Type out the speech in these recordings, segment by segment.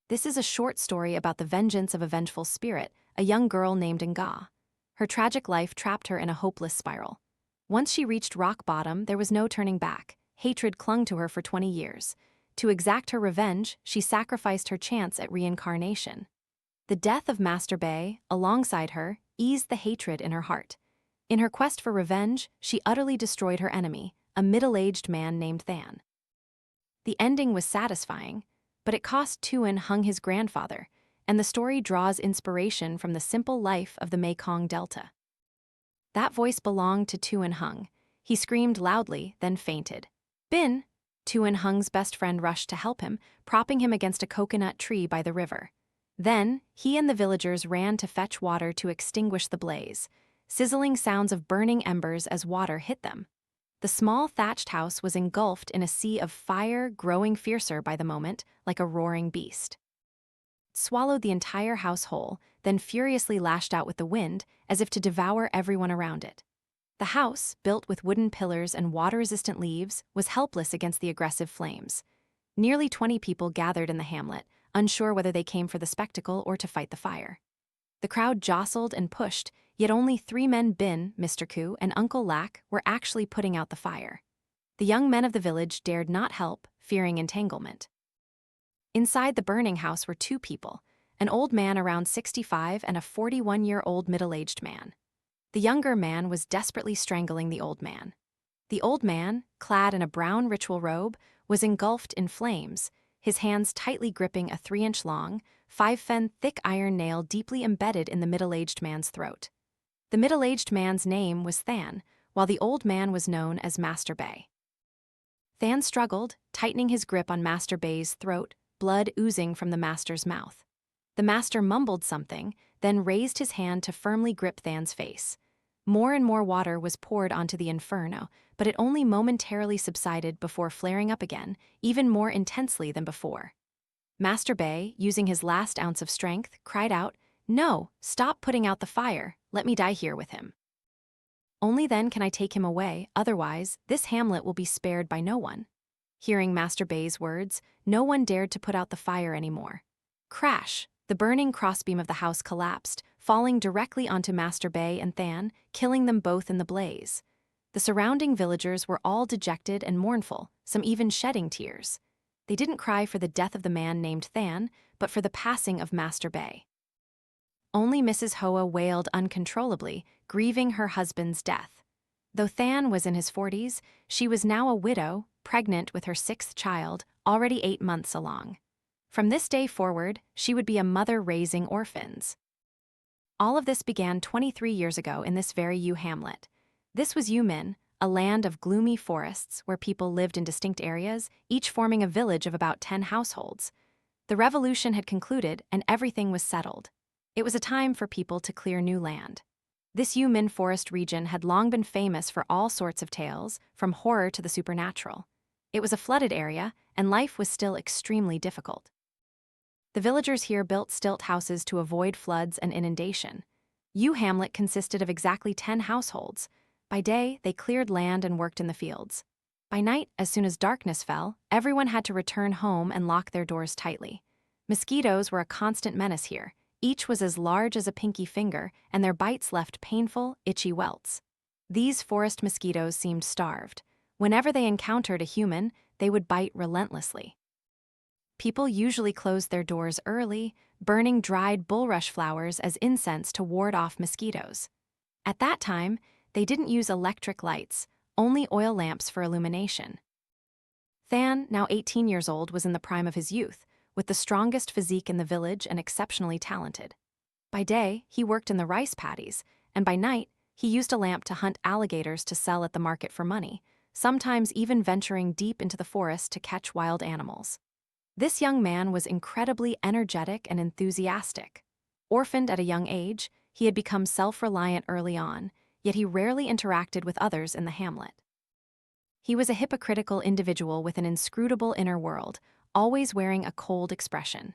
This is a short story about the vengeance of a vengeful spirit, a young girl named Nga. Her tragic life trapped her in a hopeless spiral. Once she reached rock bottom, there was no turning back. Hatred clung to her for 20 years. To exact her revenge, she sacrificed her chance at reincarnation. The death of Master Bay, alongside her, eased the hatred in her heart. In her quest for revenge, she utterly destroyed her enemy, a middle-aged man named Thanh. The ending was satisfying, but it cost Hung his grandfather, and the story draws inspiration from the simple life of the Mekong Delta. That voice belonged to Hung. He screamed loudly, then fainted. Bin! Hung's best friend rushed to help him, propping him against a coconut tree by the river. Then, he and the villagers ran to fetch water to extinguish the blaze, sizzling sounds of burning embers as water hit them. The small thatched house was engulfed in a sea of fire, growing fiercer by the moment, like a roaring beast. It swallowed the entire house whole, then furiously lashed out with the wind, as if to devour everyone around it. The house, built with wooden pillars and water-resistant leaves, was helpless against the aggressive flames. Nearly 20 people gathered in the hamlet, unsure whether they came for the spectacle or to fight the fire. The crowd jostled and pushed, yet only 3 men, Bin, Mr. Koo, and Uncle Lack, were actually putting out the fire. The young men of the village dared not help, fearing entanglement. Inside the burning house were 2 people, an old man around 65 and a 41-year-old middle-aged man. The younger man was desperately strangling the old man. The old man, clad in a brown ritual robe, was engulfed in flames, his hands tightly gripping a 3-inch-long, 5-fen thick iron nail deeply embedded in the middle-aged man's throat. The middle-aged man's name was Thanh, while the old man was known as Master Bay. Thanh struggled, tightening his grip on Master Bay's throat, blood oozing from the master's mouth. The master mumbled something, then raised his hand to firmly grip Than's face. More and more water was poured onto the inferno, but it only momentarily subsided before flaring up again, even more intensely than before. Master Bay, using his last ounce of strength, cried out, "No, stop putting out the fire, let me die here with him. Only then can I take him away, otherwise, this hamlet will be spared by no one." Hearing Master Bay's words, no one dared to put out the fire anymore. Crash! The burning crossbeam of the house collapsed, falling directly onto Master Bay and Thanh, killing them both in the blaze. The surrounding villagers were all dejected and mournful, some even shedding tears. They didn't cry for the death of the man named Thanh, but for the passing of Master Bay. Only Mrs. Hoa wailed uncontrollably, grieving her husband's death. Though Thanh was in his 40s, she was now a widow, pregnant with her 6th child, already 8 months along. From this day forward, she would be a mother raising orphans. All of this began 23 years ago in this very U Hamlet. This was U Min, a land of gloomy forests where people lived in distinct areas, each forming a village of about 10 households. The revolution had concluded and everything was settled. It was a time for people to clear new land. This U Min forest region had long been famous for all sorts of tales, from horror to the supernatural. It was a flooded area, and life was still extremely difficult. The villagers here built stilt houses to avoid floods and inundation. U Hamlet consisted of exactly 10 households. By day, they cleared land and worked in the fields. By night, as soon as darkness fell, everyone had to return home and lock their doors tightly. Mosquitoes were a constant menace here. Each was as large as a pinky finger, and their bites left painful, itchy welts. These forest mosquitoes seemed starved. Whenever they encountered a human, they would bite relentlessly. People usually closed their doors early, burning dried bulrush flowers as incense to ward off mosquitoes. At that time, they didn't use electric lights, only oil lamps for illumination. Thanh, now 18 years old, was in the prime of his youth, with the strongest physique in the village and exceptionally talented. By day, he worked in the rice paddies, and by night, he used a lamp to hunt alligators to sell at the market for money, sometimes even venturing deep into the forest to catch wild animals. This young man was incredibly energetic and enthusiastic. Orphaned at a young age, he had become self-reliant early on, yet he rarely interacted with others in the hamlet. He was a hypocritical individual with an inscrutable inner world, always wearing a cold expression.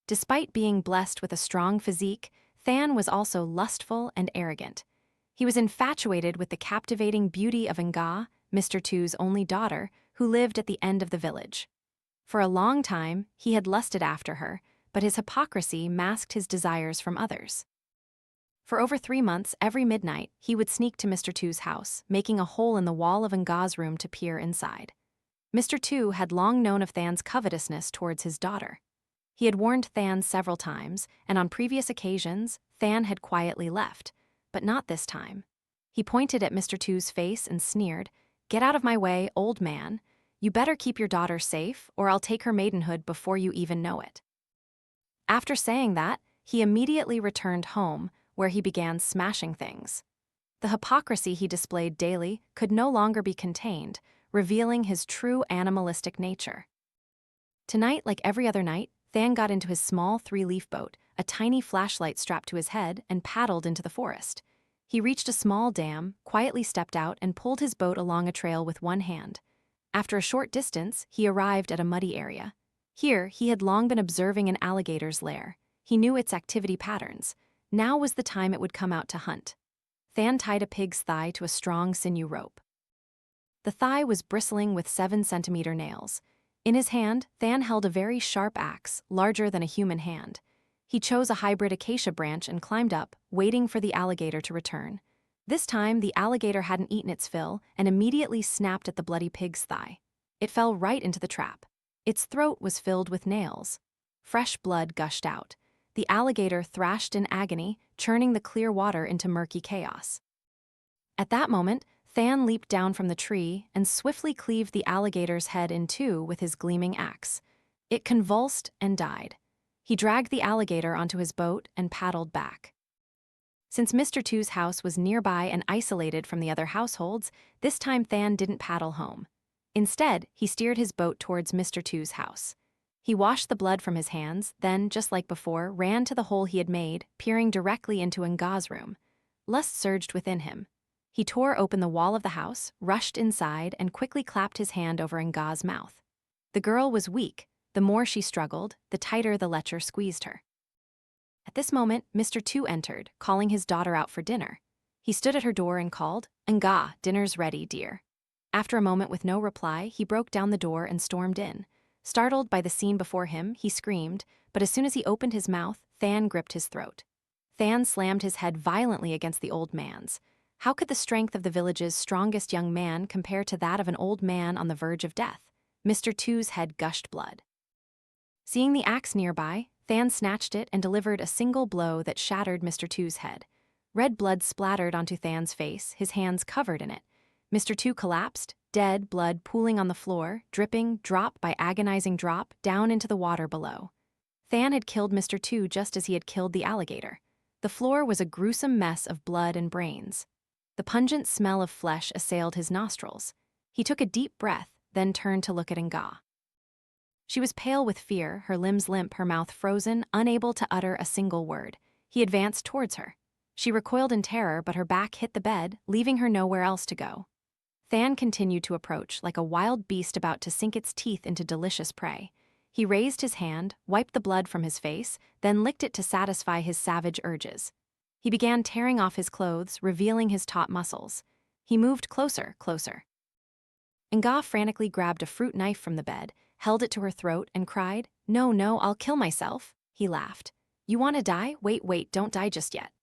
Despite being blessed with a strong physique, Thanh was also lustful and arrogant. He was infatuated with the captivating beauty of Nga, Mr. Tu's only daughter, who lived at the end of the village. For a long time, he had lusted after her, but his hypocrisy masked his desires from others. For over 3 months, every midnight, he would sneak to Mr. Two's house, making a hole in the wall of Ngah's room to peer inside. Mr. Two had long known of Than's covetousness towards his daughter. He had warned Than several times, and on previous occasions, Than had quietly left, but not this time. He pointed at Mr. Two's face and sneered, "Get out of my way, old man. You better keep your daughter safe, or I'll take her maidenhood before you even know it." After saying that, he immediately returned home, where he began smashing things. The hypocrisy he displayed daily could no longer be contained, revealing his true animalistic nature. Tonight, like every other night, Than got into his small 3-leaf boat, a tiny flashlight strapped to his head, and paddled into the forest. He reached a small dam, quietly stepped out, and pulled his boat along a trail with one hand. After a short distance, he arrived at a muddy area. Here, he had long been observing an alligator's lair. He knew its activity patterns. Now was the time it would come out to hunt. Than tied a pig's thigh to a strong sinew rope. The thigh was bristling with 7-centimeter nails. In his hand, Than held a very sharp axe, larger than a human hand. He chose a hybrid acacia branch and climbed up, waiting for the alligator to return. This time, the alligator hadn't eaten its fill and immediately snapped at the bloody pig's thigh. It fell right into the trap. Its throat was filled with nails. Fresh blood gushed out. The alligator thrashed in agony, churning the clear water into murky chaos. At that moment, Than leaped down from the tree and swiftly cleaved the alligator's head in two with his gleaming axe. It convulsed and died. He dragged the alligator onto his boat and paddled back. Since Mr. Two's house was nearby and isolated from the other households, this time Than didn't paddle home. Instead, he steered his boat towards Mr. Two's house. He washed the blood from his hands, then, just like before, ran to the hole he had made, peering directly into Ngah's room. Lust surged within him. He tore open the wall of the house, rushed inside, and quickly clapped his hand over Ngah's mouth. The girl was weak. The more she struggled, the tighter the lecher squeezed her. At this moment, Mr. Two entered, calling his daughter out for dinner. He stood at her door and called, "Ngah, dinner's ready, dear." After a moment with no reply, he broke down the door and stormed in. Startled by the scene before him, he screamed, but as soon as he opened his mouth, Than gripped his throat. Than slammed his head violently against the old man's. How could the strength of the village's strongest young man compare to that of an old man on the verge of death? Mr. Two's head gushed blood. Seeing the axe nearby, Than snatched it and delivered a single blow that shattered Mr. Two's head. Red blood splattered onto Than's face, his hands covered in it. Mr. Two collapsed, dead blood pooling on the floor, dripping, drop by agonizing drop, down into the water below. Than had killed Mr. Two just as he had killed the alligator. The floor was a gruesome mess of blood and brains. The pungent smell of flesh assailed his nostrils. He took a deep breath, then turned to look at Ngah. She was pale with fear, her limbs limp, her mouth frozen, unable to utter a single word. He advanced towards her. She recoiled in terror, but her back hit the bed, leaving her nowhere else to go. Than continued to approach, like a wild beast about to sink its teeth into delicious prey. He raised his hand, wiped the blood from his face, then licked it to satisfy his savage urges. He began tearing off his clothes, revealing his taut muscles. He moved closer, closer. Ngah frantically grabbed a fruit knife from the bed, held it to her throat, and cried, "No, no, I'll kill myself." He laughed. "You want to die? Wait, don't die just yet."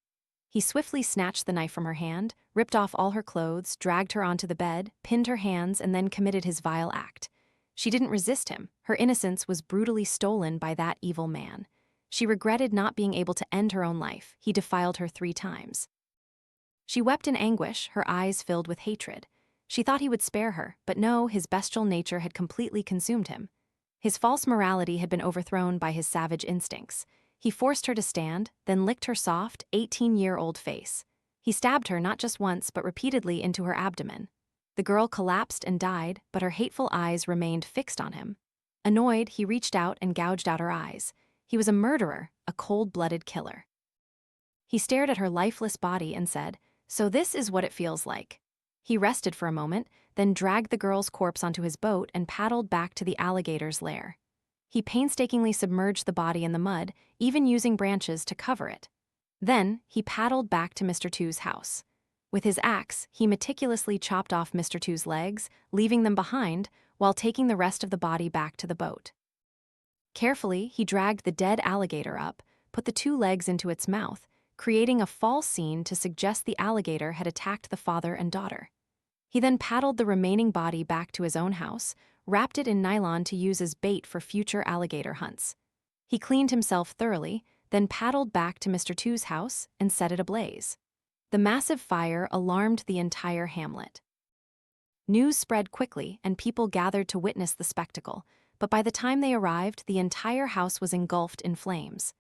He swiftly snatched the knife from her hand, ripped off all her clothes, dragged her onto the bed, pinned her hands, and then committed his vile act. She didn't resist him. Her innocence was brutally stolen by that evil man. She regretted not being able to end her own life. He defiled her 3 times. She wept in anguish, her eyes filled with hatred. She thought he would spare her, but no, his bestial nature had completely consumed him. His false morality had been overthrown by his savage instincts. He forced her to stand, then licked her soft, 18-year-old face. He stabbed her not just once, but repeatedly into her abdomen. The girl collapsed and died, but her hateful eyes remained fixed on him. Annoyed, he reached out and gouged out her eyes. He was a murderer, a cold-blooded killer. He stared at her lifeless body and said, "So this is what it feels like." He rested for a moment, then dragged the girl's corpse onto his boat and paddled back to the alligator's lair. He painstakingly submerged the body in the mud, even using branches to cover it. Then, he paddled back to Mr. Two's house. With his axe, he meticulously chopped off Mr. Two's legs, leaving them behind, while taking the rest of the body back to the boat. Carefully, he dragged the dead alligator up, put the two legs into its mouth, creating a false scene to suggest the alligator had attacked the father and daughter. He then paddled the remaining body back to his own house, wrapped it in nylon to use as bait for future alligator hunts. He cleaned himself thoroughly, then paddled back to Mr. Two's house and set it ablaze. The massive fire alarmed the entire hamlet. News spread quickly, and people gathered to witness the spectacle, but by the time they arrived, the entire house was engulfed in flames.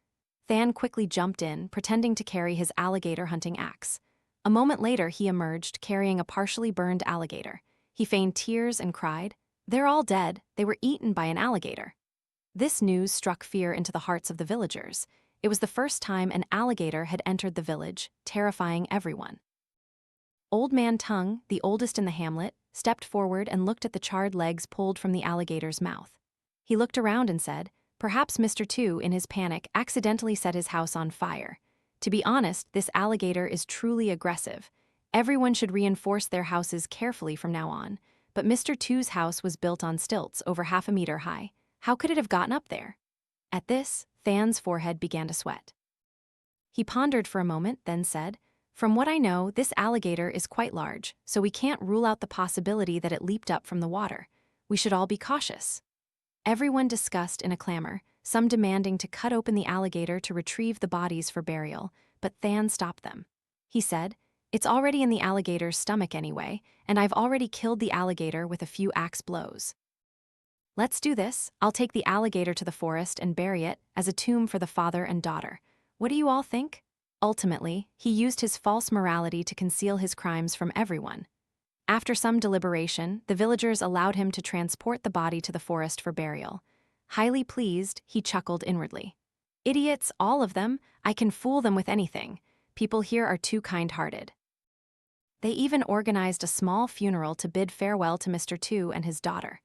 Thanh quickly jumped in, pretending to carry his alligator hunting axe. A moment later, he emerged, carrying a partially burned alligator. He feigned tears and cried, "They're all dead. They were eaten by an alligator." This news struck fear into the hearts of the villagers. It was the first time an alligator had entered the village, terrifying everyone. Old Man Tongue, the oldest in the hamlet, stepped forward and looked at the charred legs pulled from the alligator's mouth. He looked around and said, "Perhaps Mr. Two, in his panic, accidentally set his house on fire. To be honest, this alligator is truly aggressive. Everyone should reinforce their houses carefully from now on. But Mr. Two's house was built on stilts, over 1/2 meter high. How could it have gotten up there?" At this, Than's forehead began to sweat. He pondered for a moment, then said, "From what I know, this alligator is quite large, so we can't rule out the possibility that it leaped up from the water. We should all be cautious." Everyone discussed in a clamor, some demanding to cut open the alligator to retrieve the bodies for burial, but Thanh stopped them. He said, "It's already in the alligator's stomach anyway, and I've already killed the alligator with a few axe blows. Let's do this. I'll take the alligator to the forest and bury it as a tomb for the father and daughter. What do you all think?" Ultimately, he used his false morality to conceal his crimes from everyone. After some deliberation, the villagers allowed him to transport the body to the forest for burial. Highly pleased, he chuckled inwardly. "Idiots, all of them. I can fool them with anything. People here are too kind-hearted." They even organized a small funeral to bid farewell to Mr. Two and his daughter.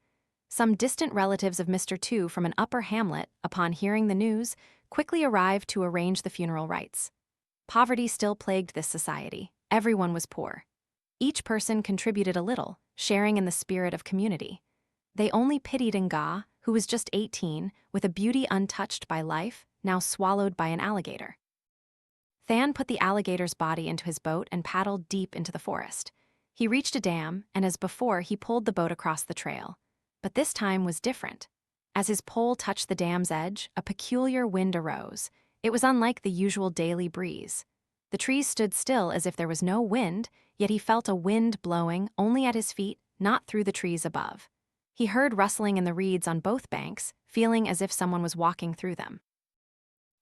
Some distant relatives of Mr. Two from an upper hamlet, upon hearing the news, quickly arrived to arrange the funeral rites. Poverty still plagued this society. Everyone was poor. Each person contributed a little, sharing in the spirit of community. They only pitied Nga, who was just 18, with a beauty untouched by life, now swallowed by an alligator. Thanh put the alligator's body into his boat and paddled deep into the forest. He reached a dam, and as before, he pulled the boat across the trail. But this time was different. As his pole touched the dam's edge, a peculiar wind arose. It was unlike the usual daily breeze. The trees stood still as if there was no wind, yet he felt a wind blowing only at his feet, not through the trees above. He heard rustling in the reeds on both banks, feeling as if someone was walking through them.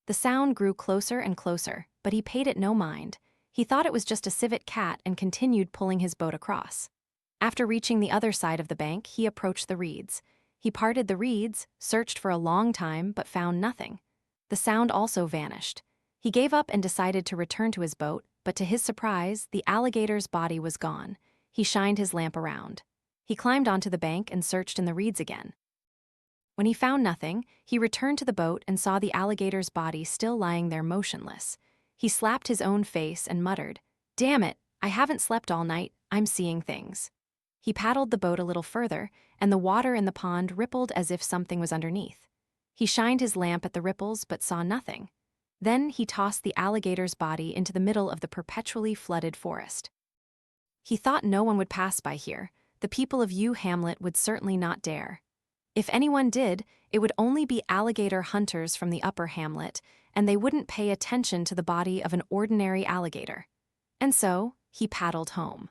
The sound grew closer and closer, but he paid it no mind. He thought it was just a civet cat and continued pulling his boat across. After reaching the other side of the bank, he approached the reeds. He parted the reeds, searched for a long time, but found nothing. The sound also vanished. He gave up and decided to return to his boat, but to his surprise, the alligator's body was gone. He shined his lamp around. He climbed onto the bank and searched in the reeds again. When he found nothing, he returned to the boat and saw the alligator's body still lying there motionless. He slapped his own face and muttered, "Damn it, I haven't slept all night, I'm seeing things." He paddled the boat a little further, and the water in the pond rippled as if something was underneath. He shined his lamp at the ripples but saw nothing. Then he tossed the alligator's body into the middle of the perpetually flooded forest. He thought no one would pass by here. The people of U Hamlet would certainly not dare. If anyone did, it would only be alligator hunters from the upper hamlet, and they wouldn't pay attention to the body of an ordinary alligator. And so, he paddled home.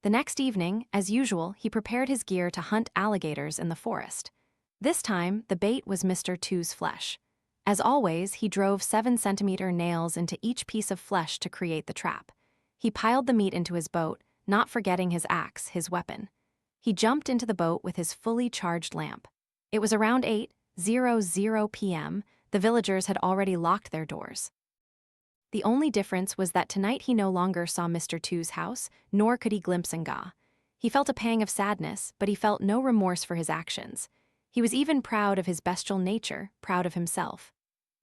The next evening, as usual, he prepared his gear to hunt alligators in the forest. This time, the bait was Mr. Two's flesh. As always, he drove 7-centimeter nails into each piece of flesh to create the trap. He piled the meat into his boat, not forgetting his axe, his weapon. He jumped into the boat with his fully charged lamp. It was around 8:00 p.m. The villagers had already locked their doors. The only difference was that tonight he no longer saw Mr. Two's house, nor could he glimpse Nga. He felt a pang of sadness, but he felt no remorse for his actions. He was even proud of his bestial nature, proud of himself.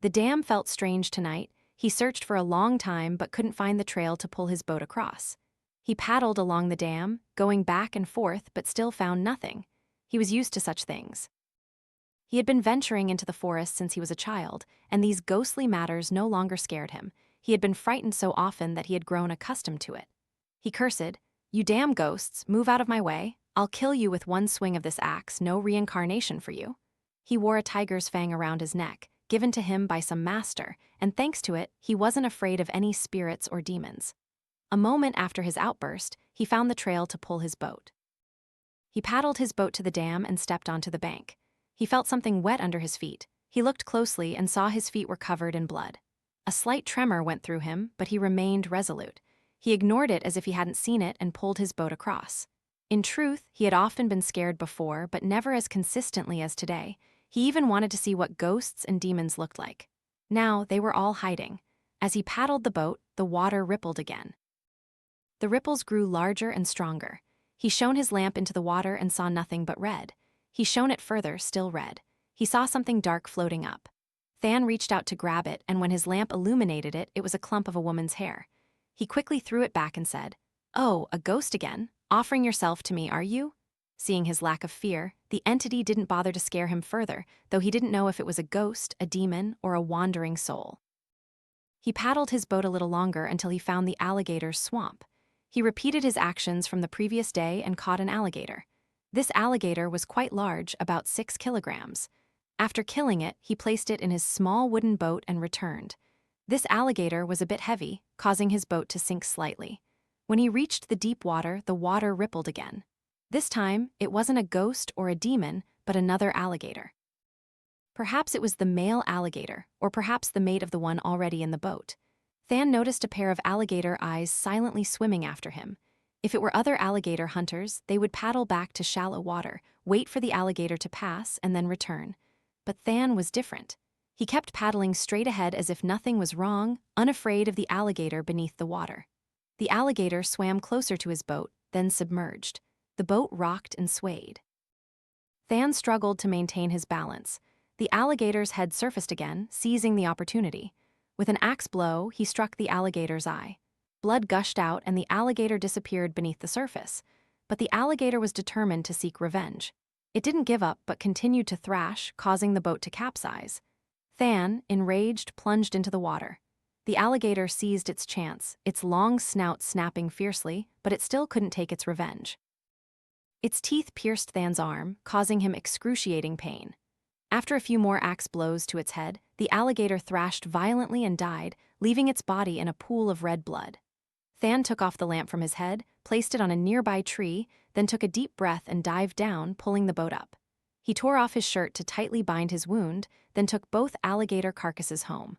The dam felt strange tonight. He searched for a long time but couldn't find the trail to pull his boat across. He paddled along the dam, going back and forth but still found nothing. He was used to such things. He had been venturing into the forest since he was a child, and these ghostly matters no longer scared him. He had been frightened so often that he had grown accustomed to it. He cursed, "You damn ghosts, move out of my way. I'll kill you with one swing of this axe, no reincarnation for you." He wore a tiger's fang around his neck, given to him by some master, and thanks to it, he wasn't afraid of any spirits or demons. A moment after his outburst, he found the trail to pull his boat. He paddled his boat to the dam and stepped onto the bank. He felt something wet under his feet. He looked closely and saw his feet were covered in blood. A slight tremor went through him, but he remained resolute. He ignored it as if he hadn't seen it and pulled his boat across. In truth, he had often been scared before, but never as consistently as today. He even wanted to see what ghosts and demons looked like. Now, they were all hiding. As he paddled the boat, the water rippled again. The ripples grew larger and stronger. He shone his lamp into the water and saw nothing but red. He shone it further, still red. He saw something dark floating up. Thanh reached out to grab it, and when his lamp illuminated it, it was a clump of a woman's hair. He quickly threw it back and said, "Oh, a ghost again? Offering yourself to me, are you?" Seeing his lack of fear, the entity didn't bother to scare him further, though he didn't know if it was a ghost, a demon, or a wandering soul. He paddled his boat a little longer until he found the alligator's swamp. He repeated his actions from the previous day and caught an alligator. This alligator was quite large, about 6 kilograms. After killing it, he placed it in his small wooden boat and returned. This alligator was a bit heavy, causing his boat to sink slightly. When he reached the deep water, the water rippled again. This time, it wasn't a ghost or a demon, but another alligator. Perhaps it was the male alligator, or perhaps the mate of the one already in the boat. Thanh noticed a pair of alligator eyes silently swimming after him. If it were other alligator hunters, they would paddle back to shallow water, wait for the alligator to pass, and then return. But Thanh was different. He kept paddling straight ahead as if nothing was wrong, unafraid of the alligator beneath the water. The alligator swam closer to his boat, then submerged. The boat rocked and swayed. Thanh struggled to maintain his balance. The alligator's head surfaced again, seizing the opportunity. With an axe blow, he struck the alligator's eye. Blood gushed out and the alligator disappeared beneath the surface. But the alligator was determined to seek revenge. It didn't give up but continued to thrash, causing the boat to capsize. Thanh, enraged, plunged into the water. The alligator seized its chance, its long snout snapping fiercely, but it still couldn't take its revenge. Its teeth pierced Than's arm, causing him excruciating pain. After a few more axe blows to its head, the alligator thrashed violently and died, leaving its body in a pool of red blood. Thanh took off the lamp from his head, placed it on a nearby tree, then took a deep breath and dived down, pulling the boat up. He tore off his shirt to tightly bind his wound, then took both alligator carcasses home.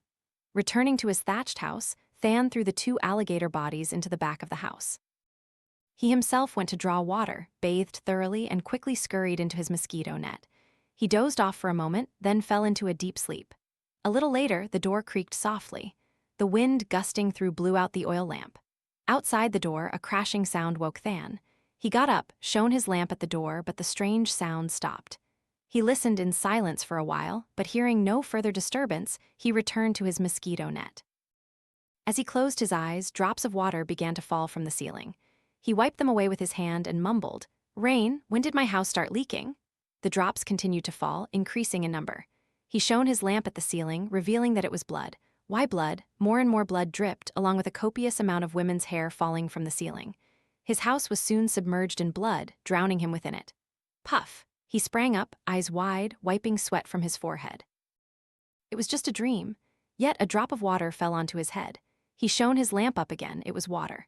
Returning to his thatched house, Thanh threw the 2 alligator bodies into the back of the house. He himself went to draw water, bathed thoroughly, and quickly scurried into his mosquito net. He dozed off for a moment, then fell into a deep sleep. A little later, the door creaked softly. The wind gusting through blew out the oil lamp. Outside the door, a crashing sound woke Thanh. He got up, shone his lamp at the door, but the strange sound stopped. He listened in silence for a while, but hearing no further disturbance, he returned to his mosquito net. As he closed his eyes, drops of water began to fall from the ceiling. He wiped them away with his hand and mumbled, "Rain, when did my house start leaking?" The drops continued to fall, increasing in number. He shone his lamp at the ceiling, revealing that it was blood. Why blood? More and more blood dripped, along with a copious amount of women's hair falling from the ceiling. His house was soon submerged in blood, drowning him within it. Puff! He sprang up, eyes wide, wiping sweat from his forehead. It was just a dream. Yet a drop of water fell onto his head. He shone his lamp up again, it was water.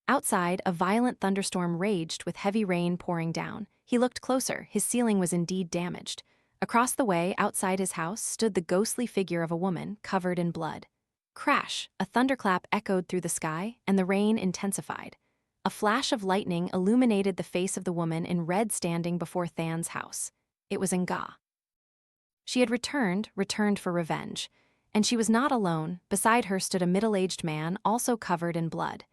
Outside, a violent thunderstorm raged with heavy rain pouring down. He looked closer, his ceiling was indeed damaged. Across the way, outside his house, stood the ghostly figure of a woman, covered in blood. Crash! A thunderclap echoed through the sky, and the rain intensified. A flash of lightning illuminated the face of the woman in red standing before Than's house. It was Nga. She had returned for revenge. And she was not alone. Beside her stood a middle-aged man, also covered in blood.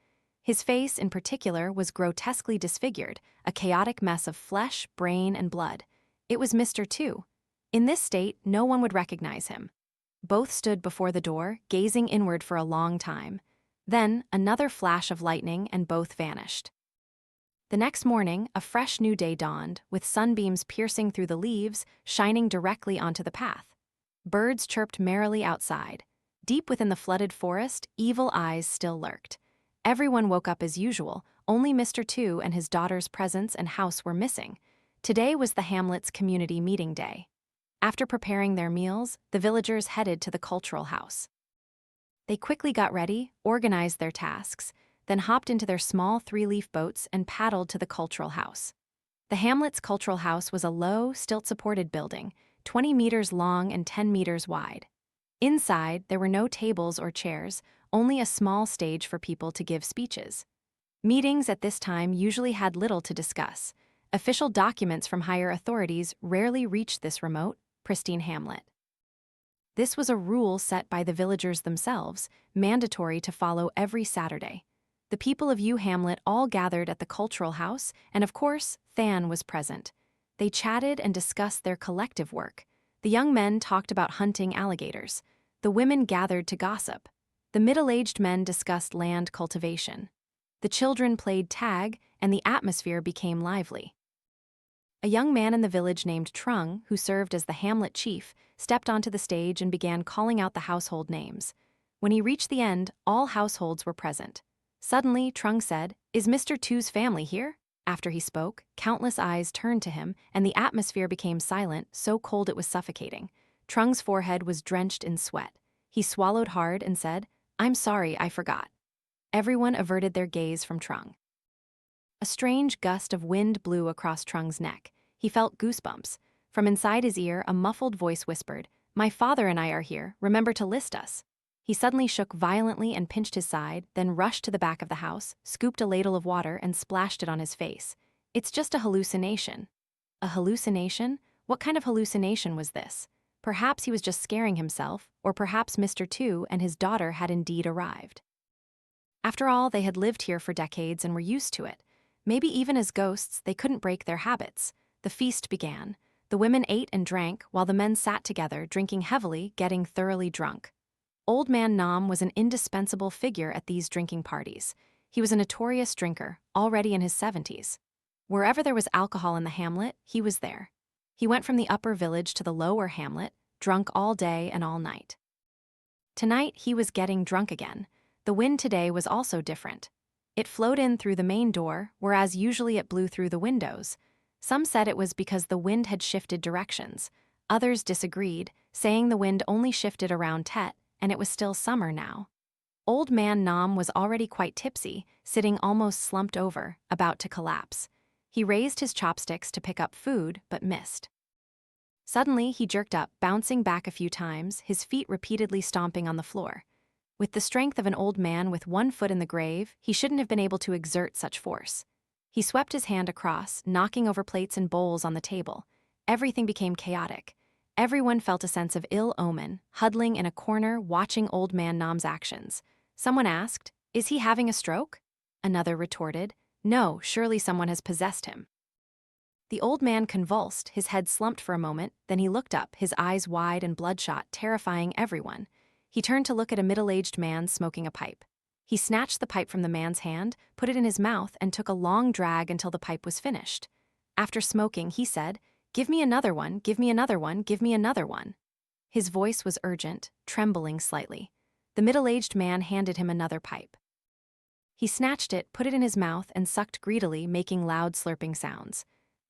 His face, in particular, was grotesquely disfigured, a chaotic mess of flesh, brain, and blood. It was Mr. Tu. In this state, no one would recognize him. Both stood before the door, gazing inward for a long time. Then, another flash of lightning, and both vanished. The next morning, a fresh new day dawned, with sunbeams piercing through the leaves, shining directly onto the path. Birds chirped merrily outside. Deep within the flooded forest, evil eyes still lurked. Everyone woke up as usual, only Mr. Two and his daughter's presence and house were missing. Today was the Hamlet's community meeting day. After preparing their meals, the villagers headed to the cultural house. They quickly got ready, organized their tasks, then hopped into their small three-leaf boats and paddled to the cultural house. The Hamlet's cultural house was a low, stilt-supported building, 20 meters long and 10 meters wide. Inside, there were no tables or chairs, only a small stage for people to give speeches. Meetings at this time usually had little to discuss. Official documents from higher authorities rarely reached this remote, pristine hamlet. This was a rule set by the villagers themselves, mandatory to follow every Saturday. The people of U Hamlet all gathered at the cultural house, and of course, Thanh was present. They chatted and discussed their collective work. The young men talked about hunting alligators. The women gathered to gossip. The middle-aged men discussed land cultivation. The children played tag, and the atmosphere became lively. A young man in the village named Trung, who served as the Hamlet chief, stepped onto the stage and began calling out the household names. When he reached the end, all households were present. Suddenly, Trung said, "Is Mr. Two's family here?" After he spoke, countless eyes turned to him, and the atmosphere became silent, so cold it was suffocating. Trung's forehead was drenched in sweat. He swallowed hard and said, "I'm sorry, I forgot." Everyone averted their gaze from Trung. A strange gust of wind blew across Trung's neck. He felt goosebumps. From inside his ear, a muffled voice whispered, "My father and I are here, remember to list us." He suddenly shook violently and pinched his side, then rushed to the back of the house, scooped a ladle of water and splashed it on his face. "It's just a hallucination." A hallucination? What kind of hallucination was this? Perhaps he was just scaring himself, or perhaps Mr. Two and his daughter had indeed arrived. After all, they had lived here for decades and were used to it. Maybe even as ghosts, they couldn't break their habits. The feast began. The women ate and drank, while the men sat together, drinking heavily, getting thoroughly drunk. Old Man Nam was an indispensable figure at these drinking parties. He was a notorious drinker, already in his 70s. Wherever there was alcohol in the hamlet, he was there. He went from the upper village to the lower hamlet, drunk all day and all night. Tonight, he was getting drunk again. The wind today was also different. It flowed in through the main door, whereas usually it blew through the windows. Some said it was because the wind had shifted directions. Others disagreed, saying the wind only shifted around Tet, and it was still summer now. Old Man Nam was already quite tipsy, sitting almost slumped over, about to collapse. He raised his chopsticks to pick up food, but missed. Suddenly, he jerked up, bouncing back a few times, his feet repeatedly stomping on the floor. With the strength of an old man with one foot in the grave, he shouldn't have been able to exert such force. He swept his hand across, knocking over plates and bowls on the table. Everything became chaotic. Everyone felt a sense of ill omen, huddling in a corner, watching Old Man Nam's actions. Someone asked, "Is he having a stroke?" Another retorted, "No, surely someone has possessed him." The old man convulsed, his head slumped for a moment, then he looked up, his eyes wide and bloodshot, terrifying everyone. He turned to look at a middle-aged man smoking a pipe. He snatched the pipe from the man's hand, put it in his mouth, and took a long drag until the pipe was finished. After smoking, he said, "Give me another one, give me another one, give me another one." His voice was urgent, trembling slightly. The middle-aged man handed him another pipe. He snatched it, put it in his mouth, and sucked greedily, making loud slurping sounds.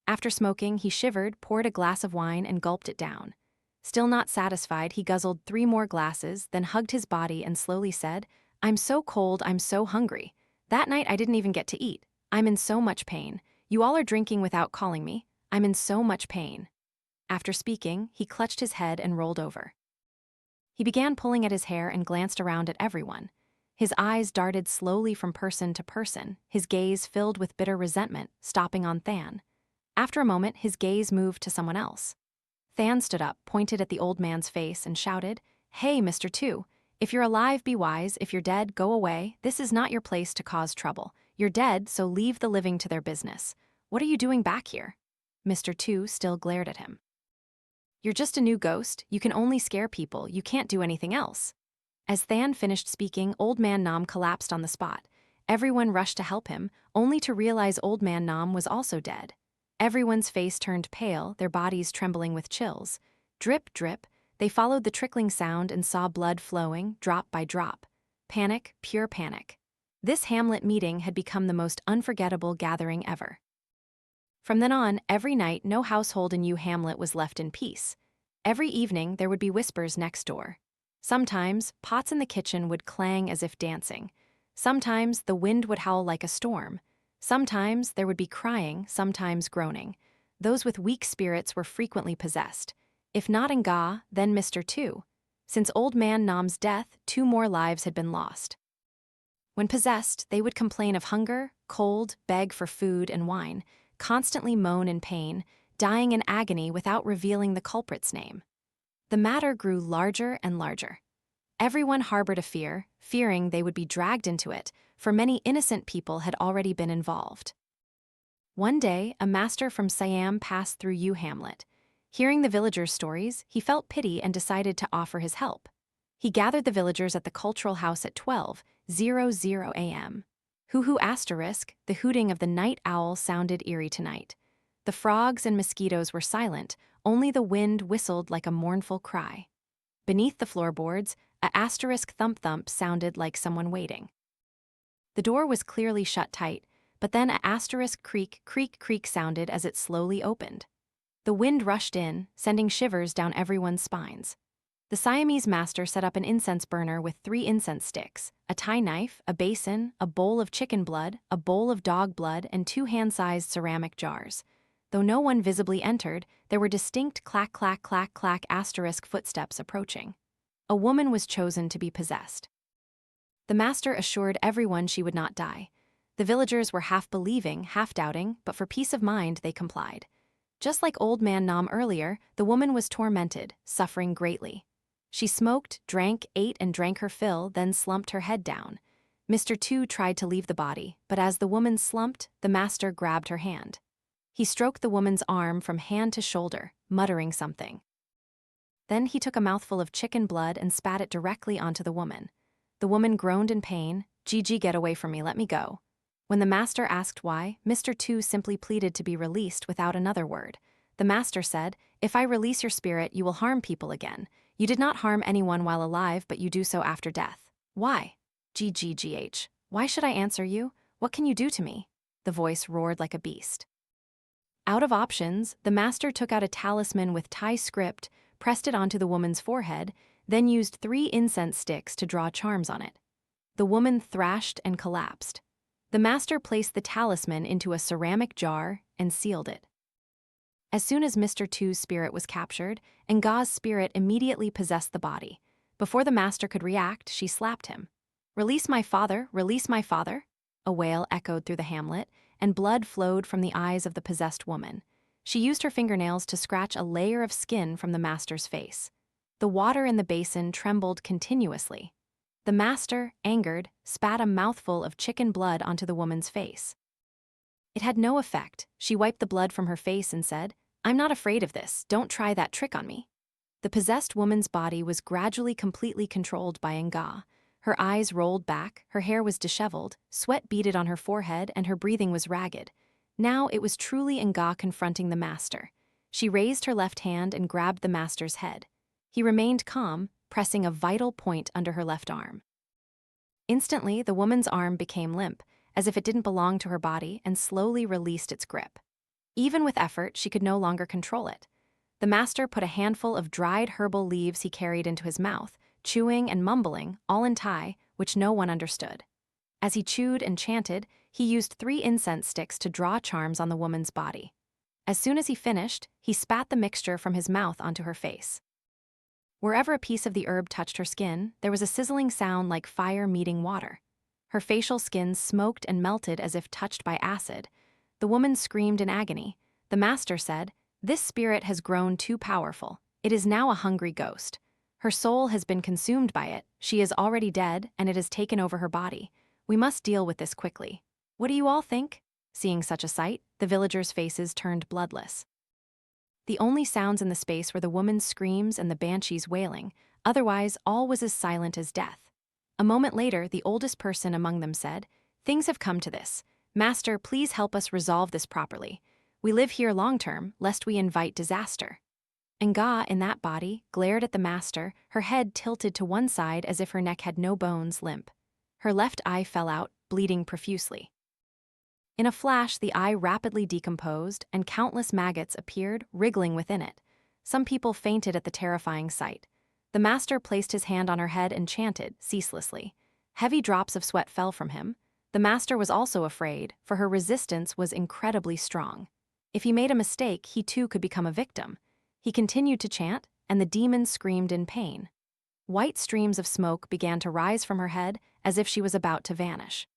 After smoking, he shivered, poured a glass of wine, and gulped it down. Still not satisfied, he guzzled 3 more glasses, then hugged his body and slowly said, "I'm so cold, I'm so hungry. That night I didn't even get to eat. I'm in so much pain. You all are drinking without calling me. I'm in so much pain." After speaking, he clutched his head and rolled over. He began pulling at his hair and glanced around at everyone. His eyes darted slowly from person to person, his gaze filled with bitter resentment, stopping on Thanh. After a moment, his gaze moved to someone else. Thanh stood up, pointed at the old man's face, and shouted, "Hey, Mr. Two, if you're alive, be wise. If you're dead, go away. This is not your place to cause trouble. You're dead, so leave the living to their business. What are you doing back here?" Mr. Two still glared at him. "You're just a new ghost. You can only scare people. You can't do anything else." As Thanh finished speaking, Old Man Nam collapsed on the spot. Everyone rushed to help him, only to realize Old Man Nam was also dead. Everyone's face turned pale, their bodies trembling with chills. Drip, drip, they followed the trickling sound and saw blood flowing, drop by drop. Panic, pure panic. This Hamlet meeting had become the most unforgettable gathering ever. From then on, every night, no household in U Hamlet was left in peace. Every evening, there would be whispers next door. Sometimes, pots in the kitchen would clang as if dancing. Sometimes, the wind would howl like a storm. Sometimes, there would be crying, sometimes groaning. Those with weak spirits were frequently possessed. If not Nga, then Mr. Tu. Since Old Man Nam's death, 2 more lives had been lost. When possessed, they would complain of hunger, cold, beg for food and wine, constantly moan in pain, dying in agony without revealing the culprit's name. The matter grew larger and larger. Everyone harbored a fear, fearing they would be dragged into it, for many innocent people had already been involved. One day, a master from Siam passed through U Hamlet. Hearing the villagers' stories, he felt pity and decided to offer his help. He gathered the villagers at the cultural house at 12:00 a.m. Hoo-hoo asterisk, the hooting of the night owl sounded eerie tonight. The frogs and mosquitoes were silent, only the wind whistled like a mournful cry. Beneath the floorboards, a asterisk thump-thump sounded like someone waiting. The door was clearly shut tight, but then a asterisk creak, creak, creak sounded as it slowly opened. The wind rushed in, sending shivers down everyone's spines. The Siamese Master set up an incense burner with 3 incense sticks, a Thai knife, a basin, a bowl of chicken blood, a bowl of dog blood, and 2 hand-sized ceramic jars. Though no one visibly entered, there were distinct clack, clack, clack, clack asterisk footsteps approaching. A woman was chosen to be possessed. The Master assured everyone she would not die. The villagers were half believing, half doubting, but for peace of mind they complied. Just like Old Man Nam earlier, the woman was tormented, suffering greatly. She smoked, drank, ate, and drank her fill, then slumped her head down. Mr. Tu tried to leave the body, but as the woman slumped, the Master grabbed her hand. He stroked the woman's arm from hand to shoulder, muttering something. Then he took a mouthful of chicken blood and spat it directly onto the woman. The woman groaned in pain. "Gigi, get away from me, let me go." When the Master asked why, Mr. Tu simply pleaded to be released without another word. The Master said, "If I release your spirit, you will harm people again. You did not harm anyone while alive, but you do so after death. Why?" "GGGH. Why should I answer you? What can you do to me?" The voice roared like a beast. Out of options, the Master took out a talisman with Thai script, pressed it onto the woman's forehead, then used 3 incense sticks to draw charms on it. The woman thrashed and collapsed. The Master placed the talisman into a ceramic jar and sealed it. As soon as Mr. Tu's spirit was captured, Nga's spirit immediately possessed the body. Before the Master could react, she slapped him. "Release my father, release my father!" A wail echoed through the hamlet, and blood flowed from the eyes of the possessed woman. She used her fingernails to scratch a layer of skin from the Master's face. The water in the basin trembled continuously. The Master, angered, spat a mouthful of chicken blood onto the woman's face. It had no effect. She wiped the blood from her face and said, "I'm not afraid of this, don't try that trick on me." The possessed woman's body was gradually completely controlled by Nga. Her eyes rolled back, her hair was disheveled, sweat beaded on her forehead, and her breathing was ragged. Now it was truly Nga confronting the Master. She raised her left hand and grabbed the Master's head. He remained calm, pressing a vital point under her left arm. Instantly, the woman's arm became limp, as if it didn't belong to her body, and slowly released its grip. Even with effort, she could no longer control it. The Master put a handful of dried herbal leaves he carried into his mouth, chewing and mumbling, all in Thai, which no one understood. As he chewed and chanted, he used 3 incense sticks to draw charms on the woman's body. As soon as he finished, he spat the mixture from his mouth onto her face. Wherever a piece of the herb touched her skin, there was a sizzling sound like fire meeting water. Her facial skin smoked and melted as if touched by acid. The woman screamed in agony. The Master said, "This spirit has grown too powerful. It is now a hungry ghost. Her soul has been consumed by it, she is already dead, and it has taken over her body. We must deal with this quickly. What do you all think?" Seeing such a sight, the villagers' faces turned bloodless. The only sounds in the space were the woman's screams and the banshee's wailing. Otherwise, all was as silent as death. A moment later, the oldest person among them said, Things have come to this. Master, please help us resolve this properly. We live here long-term, lest we invite disaster. Nga, in that body, glared at the master, her head tilted to one side as if her neck had no bones, limp. Her left eye fell out, bleeding profusely. In a flash, the eye rapidly decomposed, and countless maggots appeared, wriggling within it. Some people fainted at the terrifying sight. The master placed his hand on her head and chanted, ceaselessly. Heavy drops of sweat fell from him. The master was also afraid, for her resistance was incredibly strong. If he made a mistake, he too could become a victim. He continued to chant, and the demon screamed in pain. White streams of smoke began to rise from her head, as if she was about to vanish.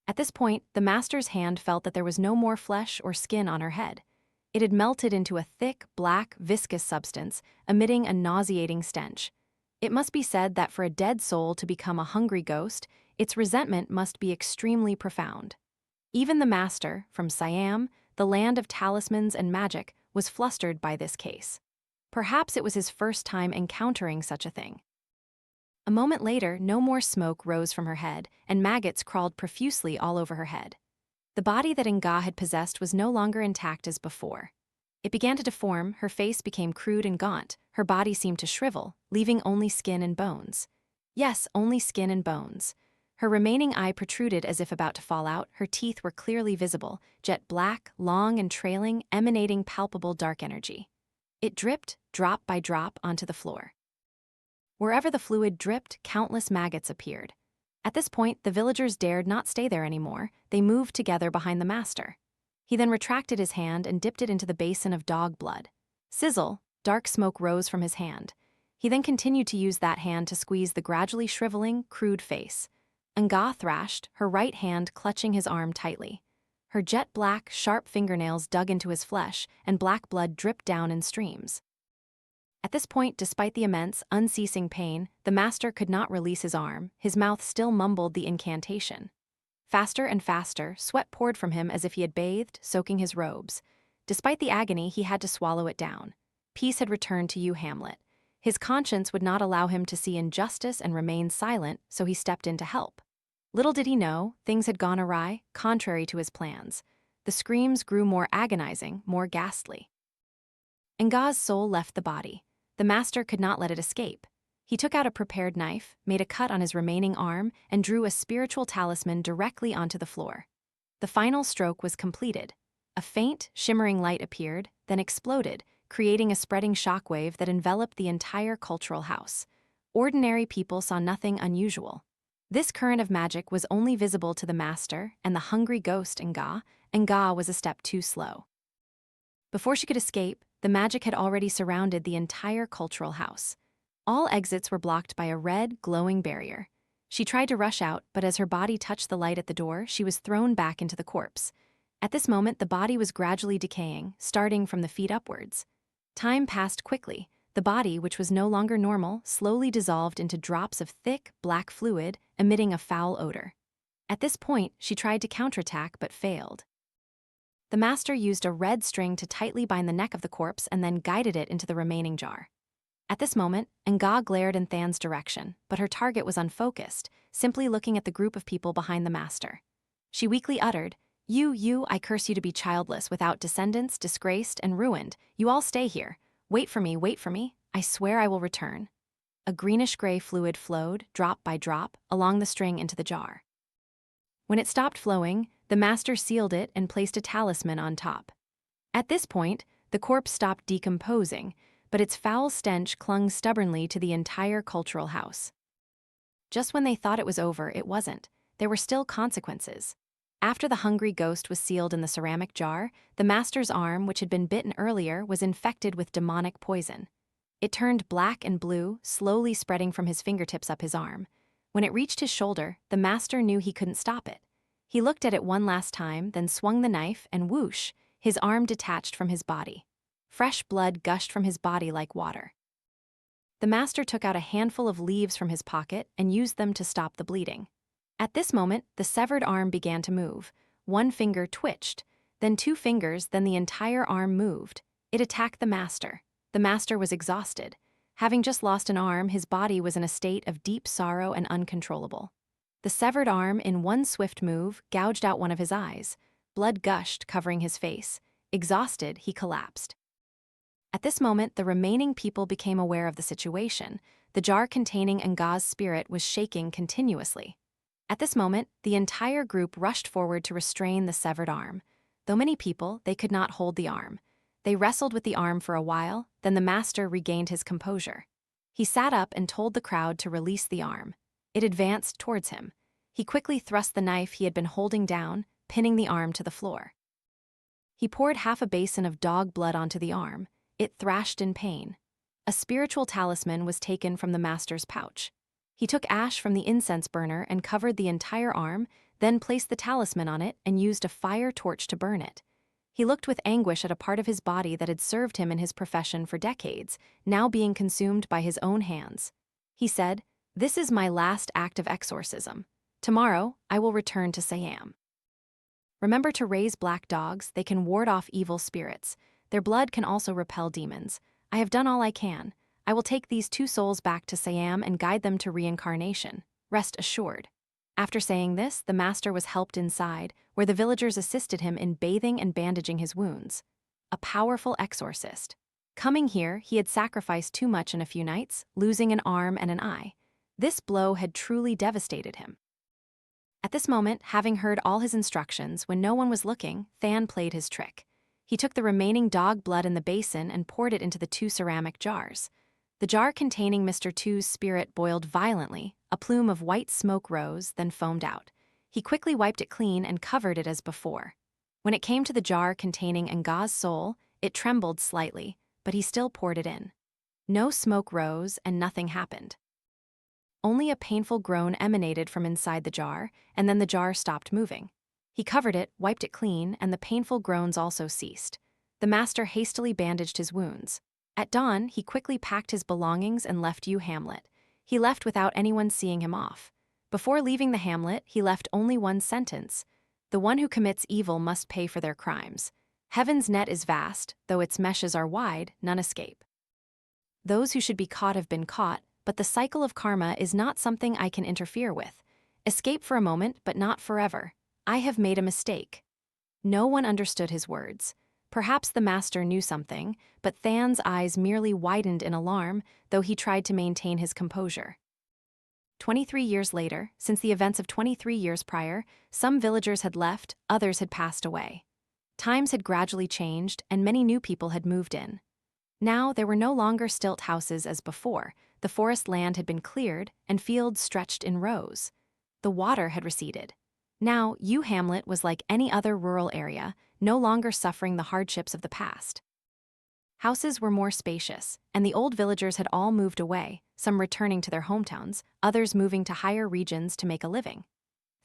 At this point, the master's hand felt that there was no more flesh or skin on her head. It had melted into a thick, black, viscous substance, emitting a nauseating stench. It must be said that for a dead soul to become a hungry ghost, its resentment must be extremely profound. Even the master, from Siam, the land of talismans and magic, was flustered by this case. Perhaps it was his first time encountering such a thing. A moment later, no more smoke rose from her head, and maggots crawled profusely all over her head. The body that Nga had possessed was no longer intact as before. It began to deform, her face became crude and gaunt, her body seemed to shrivel, leaving only skin and bones. Yes, only skin and bones. Her remaining eye protruded as if about to fall out, her teeth were clearly visible, jet black, long and trailing, emanating palpable dark energy. It dripped, drop by drop, onto the floor. Wherever the fluid dripped, countless maggots appeared. At this point, the villagers dared not stay there anymore. They moved together behind the master. He then retracted his hand and dipped it into the basin of dog blood. Sizzle, dark smoke rose from his hand. He then continued to use that hand to squeeze the gradually shriveling, crude face. Nga thrashed, her right hand clutching his arm tightly. Her jet-black, sharp fingernails dug into his flesh, and black blood dripped down in streams. At this point, despite the immense, unceasing pain, the master could not release his arm. His mouth still mumbled the incantation. Faster and faster, sweat poured from him as if he had bathed, soaking his robes. Despite the agony, he had to swallow it down. Peace had returned to U Hamlet. His conscience would not allow him to see injustice and remain silent, so he stepped in to help. Little did he know, things had gone awry, contrary to his plans. The screams grew more agonizing, more ghastly. Nga's soul left the body. The master could not let it escape. He took out a prepared knife, made a cut on his remaining arm, and drew a spiritual talisman directly onto the floor. The final stroke was completed. A faint, shimmering light appeared, then exploded, creating a spreading shockwave that enveloped the entire cultural house. Ordinary people saw nothing unusual. This current of magic was only visible to the master and the hungry ghost Nga. Nga was a step too slow. Before she could escape, the magic had already surrounded the entire cultural house. All exits were blocked by a red, glowing barrier. She tried to rush out, but as her body touched the light at the door, she was thrown back into the corpse. At this moment, the body was gradually decaying, starting from the feet upwards. Time passed quickly. The body, which was no longer normal, slowly dissolved into drops of thick, black fluid, emitting a foul odor. At this point, she tried to counterattack but failed. The master used a red string to tightly bind the neck of the corpse and then guided it into the remaining jar. At this moment, Nga glared in Than's direction, but her target was unfocused, simply looking at the group of people behind the master. She weakly uttered, You, I curse you to be childless, without descendants, disgraced, and ruined. You all stay here. Wait for me. I swear I will return. A greenish-gray fluid flowed, drop by drop, along the string into the jar. When it stopped flowing, the master sealed it and placed a talisman on top. At this point, the corpse stopped decomposing, but its foul stench clung stubbornly to the entire cultural house. Just when they thought it was over, it wasn't. There were still consequences. After the hungry ghost was sealed in the ceramic jar, the master's arm, which had been bitten earlier, was infected with demonic poison. It turned black and blue, slowly spreading from his fingertips up his arm. When it reached his shoulder, the master knew he couldn't stop it. He looked at it one last time, then swung the knife, and whoosh, his arm detached from his body. Fresh blood gushed from his body like water. The master took out a handful of leaves from his pocket and used them to stop the bleeding. At this moment, the severed arm began to move. One finger twitched, then two fingers, then the entire arm moved. It attacked the master. The master was exhausted. Having just lost an arm, his body was in a state of deep sorrow and uncontrollable. The severed arm, in one swift move, gouged out one of his eyes. Blood gushed, covering his face. Exhausted, he collapsed. At this moment, the remaining people became aware of the situation. The jar containing Nga's spirit was shaking continuously. At this moment, the entire group rushed forward to restrain the severed arm. Though many people, they could not hold the arm. They wrestled with the arm for a while, then the master regained his composure. He sat up and told the crowd to release the arm. It advanced towards him. He quickly thrust the knife he had been holding down, pinning the arm to the floor. He poured half a basin of dog blood onto the arm. It thrashed in pain. A spiritual talisman was taken from the master's pouch. He took ash from the incense burner and covered the entire arm, then placed the talisman on it and used a fire torch to burn it. He looked with anguish at a part of his body that had served him in his profession for decades, now being consumed by his own hands. He said, "This is my last act of exorcism. Tomorrow, I will return to Siam. Remember to raise black dogs. They can ward off evil spirits. Their blood can also repel demons. I have done all I can. I will take these 2 souls back to Siam and guide them to reincarnation. Rest assured." After saying this, the master was helped inside, where the villagers assisted him in bathing and bandaging his wounds. A powerful exorcist. Coming here, he had sacrificed too much in a few nights, losing an arm and an eye. This blow had truly devastated him. At this moment, having heard all his instructions, when no one was looking, Thanh played his trick. He took the remaining dog blood in the basin and poured it into the 2 ceramic jars. The jar containing Mr. Tu's spirit boiled violently. A plume of white smoke rose, then foamed out. He quickly wiped it clean and covered it as before. When it came to the jar containing Nga's soul, it trembled slightly, but he still poured it in. No smoke rose and nothing happened. Only a painful groan emanated from inside the jar, and then the jar stopped moving. He covered it, wiped it clean, and the painful groans also ceased. The master hastily bandaged his wounds. At dawn, he quickly packed his belongings and left U Hamlet. He left without anyone seeing him off. Before leaving the hamlet, he left only one sentence: "The one who commits evil must pay for their crimes. Heaven's net is vast, though its meshes are wide, none escape. Those who should be caught have been caught, but the cycle of karma is not something I can interfere with. Escape for a moment, but not forever. I have made a mistake." No one understood his words. Perhaps the master knew something, but Than's eyes merely widened in alarm, though he tried to maintain his composure. 23 years later, since the events of 23 years prior, some villagers had left, others had passed away. Times had gradually changed, and many new people had moved in. Now there were no longer stilt houses as before. The forest land had been cleared, and fields stretched in rows. The water had receded. Now, U Hamlet was like any other rural area, no longer suffering the hardships of the past. Houses were more spacious, and the old villagers had all moved away, some returning to their hometowns, others moving to higher regions to make a living.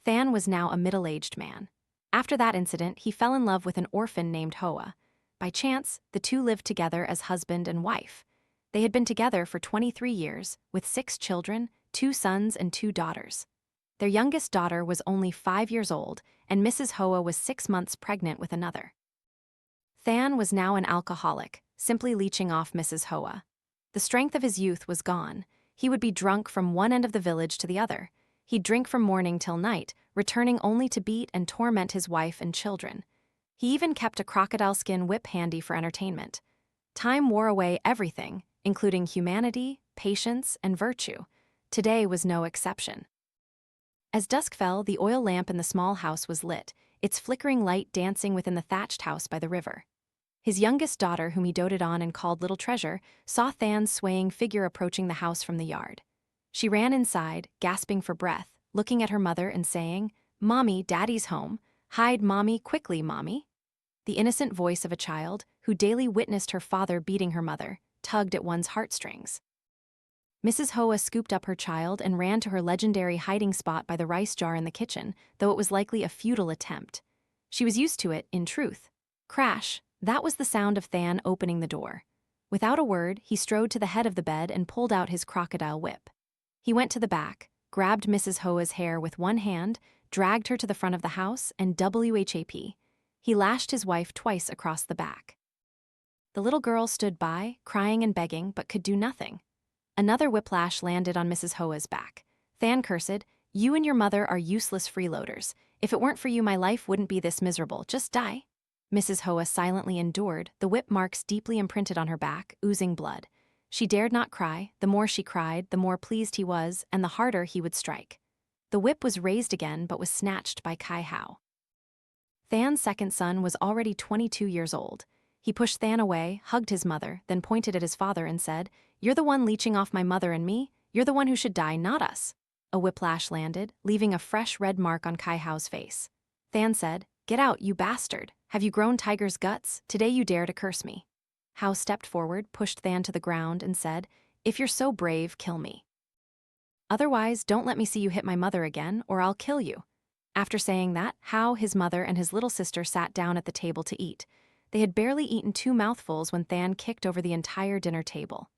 Thanh was now a middle-aged man. After that incident, he fell in love with an orphan named Hoa. By chance, the 2 lived together as husband and wife. They had been together for 23 years, with 6 children, 2 sons and 2 daughters. Their youngest daughter was only 5 years old, and Mrs. Hoa was 6 months pregnant with another. Thanh was now an alcoholic, simply leeching off Mrs. Hoa. The strength of his youth was gone. He would be drunk from one end of the village to the other. He'd drink from morning till night, returning only to beat and torment his wife and children. He even kept a crocodile skin whip handy for entertainment. Time wore away everything, including humanity, patience, and virtue. Today was no exception. As dusk fell, the oil lamp in the small house was lit, its flickering light dancing within the thatched house by the river. His youngest daughter, whom he doted on and called Little Treasure, saw Than's swaying figure approaching the house from the yard. She ran inside, gasping for breath, looking at her mother and saying, "Mommy, Daddy's home. Hide Mommy, quickly, Mommy." The innocent voice of a child, who daily witnessed her father beating her mother, tugged at one's heartstrings. Mrs. Hoa scooped up her child and ran to her legendary hiding spot by the rice jar in the kitchen, though it was likely a futile attempt. She was used to it, in truth. Crash, that was the sound of Thanh opening the door. Without a word, he strode to the head of the bed and pulled out his crocodile whip. He went to the back, grabbed Mrs. Hoa's hair with one hand, dragged her to the front of the house, and WHAP. He lashed his wife twice across the back. The little girl stood by, crying and begging, but could do nothing. Another whiplash landed on Mrs. Hoa's back. Thanh cursed, You and your mother are useless freeloaders. If it weren't for you, my life wouldn't be this miserable. Just die." Mrs. Hoa silently endured, the whip marks deeply imprinted on her back, oozing blood. She dared not cry. The more she cried, the more pleased he was, and the harder he would strike. The whip was raised again but was snatched by Kai Hao. Than's second son was already 22 years old. He pushed Than away, hugged his mother, then pointed at his father and said, "You're the one leeching off my mother and me. You're the one who should die, not us." A whiplash landed, leaving a fresh red mark on Kai Hao's face. Than said, "Get out, you bastard. Have you grown tiger's guts? Today you dare to curse me." Hao stepped forward, pushed Than to the ground, and said, "If you're so brave, kill me. Otherwise, don't let me see you hit my mother again, or I'll kill you." After saying that, Hao, his mother, and his little sister sat down at the table to eat. They had barely eaten 2 mouthfuls when Than kicked over the entire dinner table.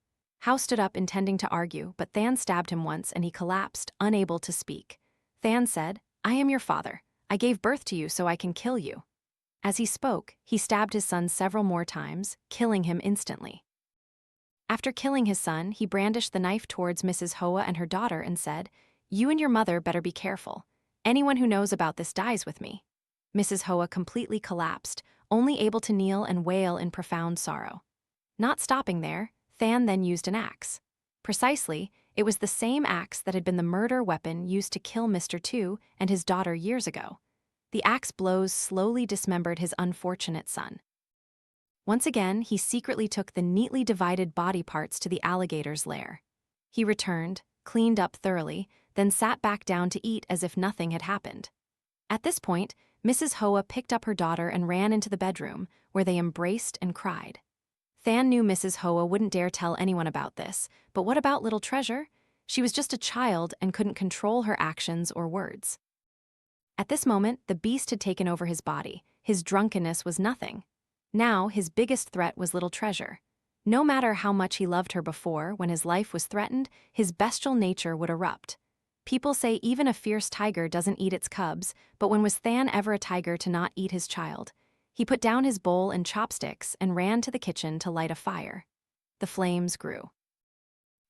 Hao stood up intending to argue, but Than stabbed him once and he collapsed, unable to speak. Than said, "I am your father. I gave birth to you so I can kill you." As he spoke, he stabbed his son several more times, killing him instantly. After killing his son, he brandished the knife towards Mrs. Hoa and her daughter and said, "You and your mother better be careful. Anyone who knows about this dies with me." Mrs. Hoa completely collapsed, only able to kneel and wail in profound sorrow. Not stopping there, Than then used an axe. Precisely, it was the same axe that had been the murder weapon used to kill Mr. Tu and his daughter years ago. The axe blows slowly dismembered his unfortunate son. Once again, he secretly took the neatly divided body parts to the alligator's lair. He returned, cleaned up thoroughly, then sat back down to eat as if nothing had happened. At this point, Mrs. Hoa picked up her daughter and ran into the bedroom, where they embraced and cried. Than knew Mrs. Hoa wouldn't dare tell anyone about this, but what about little Treasure? She was just a child and couldn't control her actions or words. At this moment, the beast had taken over his body. His drunkenness was nothing. Now, his biggest threat was little Treasure. No matter how much he loved her before, when his life was threatened, his bestial nature would erupt. People say even a fierce tiger doesn't eat its cubs, but when was Than ever a tiger to not eat his child? He put down his bowl and chopsticks and ran to the kitchen to light a fire. The flames grew.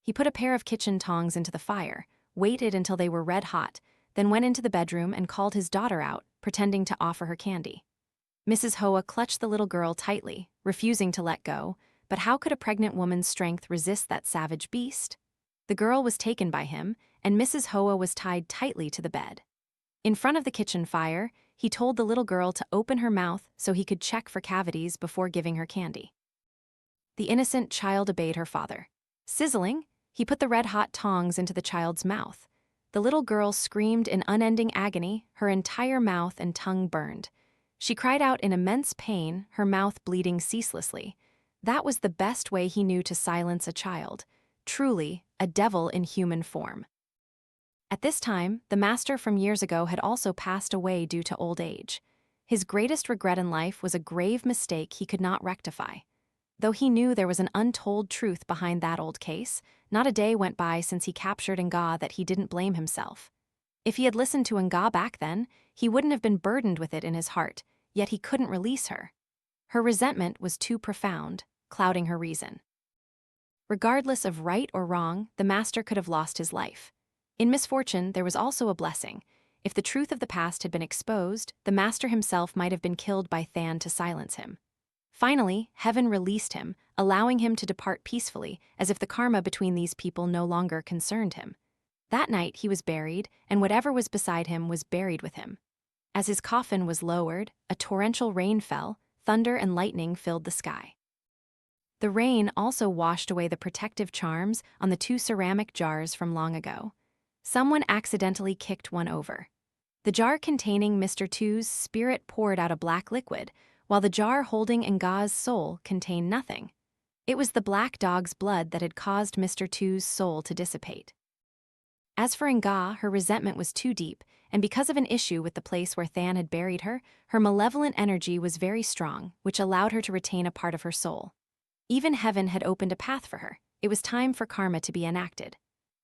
He put a pair of kitchen tongs into the fire, waited until they were red hot, then went into the bedroom and called his daughter out, pretending to offer her candy. Mrs. Hoa clutched the little girl tightly, refusing to let go, but how could a pregnant woman's strength resist that savage beast? The girl was taken by him, and Mrs. Hoa was tied tightly to the bed. In front of the kitchen fire, he told the little girl to open her mouth so he could check for cavities before giving her candy. The innocent child obeyed her father. Sizzling, he put the red-hot tongs into the child's mouth. The little girl screamed in unending agony, her entire mouth and tongue burned. She cried out in immense pain, her mouth bleeding ceaselessly. That was the best way he knew to silence a child. Truly, a devil in human form. At this time, the master from years ago had also passed away due to old age. His greatest regret in life was a grave mistake he could not rectify. Though he knew there was an untold truth behind that old case, not a day went by since he captured Nga that he didn't blame himself. If he had listened to Nga back then, he wouldn't have been burdened with it in his heart, yet he couldn't release her. Her resentment was too profound, clouding her reason. Regardless of right or wrong, the master could have lost his life. In misfortune, there was also a blessing. If the truth of the past had been exposed, the master himself might have been killed by Than to silence him. Finally, heaven released him, allowing him to depart peacefully, as if the karma between these people no longer concerned him. That night he was buried, and whatever was beside him was buried with him. As his coffin was lowered, a torrential rain fell, thunder and lightning filled the sky. The rain also washed away the protective charms on the 2 ceramic jars from long ago. Someone accidentally kicked one over. The jar containing Mr. Tu's spirit poured out a black liquid, while the jar holding Nga's soul contained nothing. It was the black dog's blood that had caused Mr. Tu's soul to dissipate. As for Nga, her resentment was too deep, and because of an issue with the place where Than had buried her, her malevolent energy was very strong, which allowed her to retain a part of her soul. Even heaven had opened a path for her. It was time for karma to be enacted.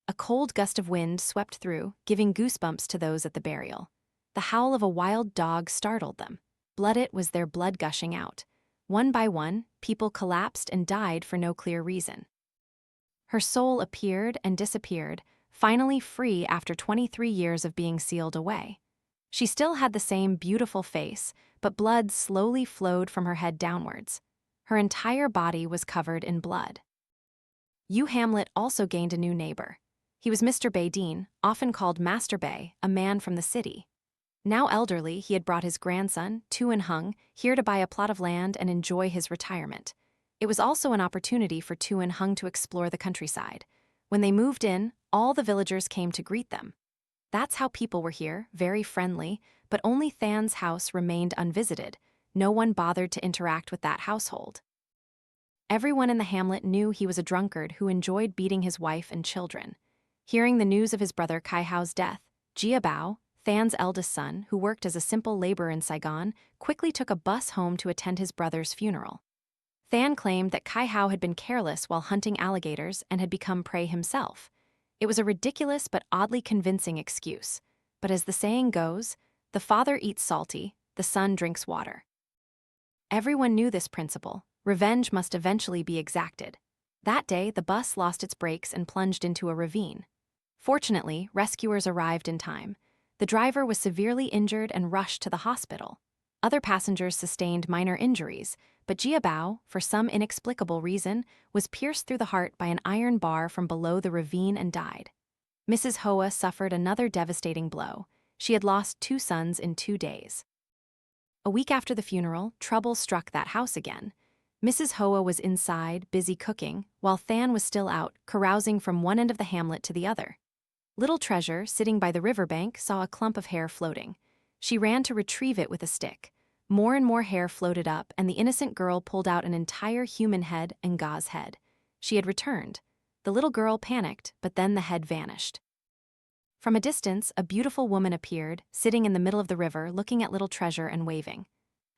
A cold gust of wind swept through, giving goosebumps to those at the burial. The howl of a wild dog startled them. Blooded was their blood gushing out. One by one, people collapsed and died for no clear reason. Her soul appeared and disappeared, finally free after 23 years of being sealed away. She still had the same beautiful face, but blood slowly flowed from her head downwards. Her entire body was covered in blood. U Hamlet also gained a new neighbor. He was Mr. Baydeen, often called Master Bay, a man from the city. Now elderly, he had brought his grandson, Hung, here to buy a plot of land and enjoy his retirement. It was also an opportunity for Hung to explore the countryside. When they moved in, all the villagers came to greet them. That's how people were here, very friendly, but only Than's house remained unvisited. No one bothered to interact with that household. Everyone in the hamlet knew he was a drunkard who enjoyed beating his wife and children. Hearing the news of his brother Kai Hao's death, Jia Bao, Than's eldest son, who worked as a simple laborer in Saigon, quickly took a bus home to attend his brother's funeral. Than claimed that Kai Hao had been careless while hunting alligators and had become prey himself. It was a ridiculous but oddly convincing excuse. But as the saying goes, the father eats salty, the son drinks water. Everyone knew this principle. Revenge must eventually be exacted. That day, the bus lost its brakes and plunged into a ravine. Fortunately, rescuers arrived in time. The driver was severely injured and rushed to the hospital. Other passengers sustained minor injuries, but Jia Bao, for some inexplicable reason, was pierced through the heart by an iron bar from below the ravine and died. Mrs. Hoa suffered another devastating blow. She had lost 2 sons in 2 days. A week after the funeral, trouble struck that house again. Mrs. Hoa was inside, busy cooking, while Than was still out, carousing from one end of the hamlet to the other. Little Treasure, sitting by the riverbank, saw a clump of hair floating. She ran to retrieve it with a stick. More and more hair floated up, and the innocent girl pulled out an entire human head and Ga's head. She had returned. The little girl panicked, but then the head vanished. From a distance, a beautiful woman appeared, sitting in the middle of the river, looking at Little Treasure and waving.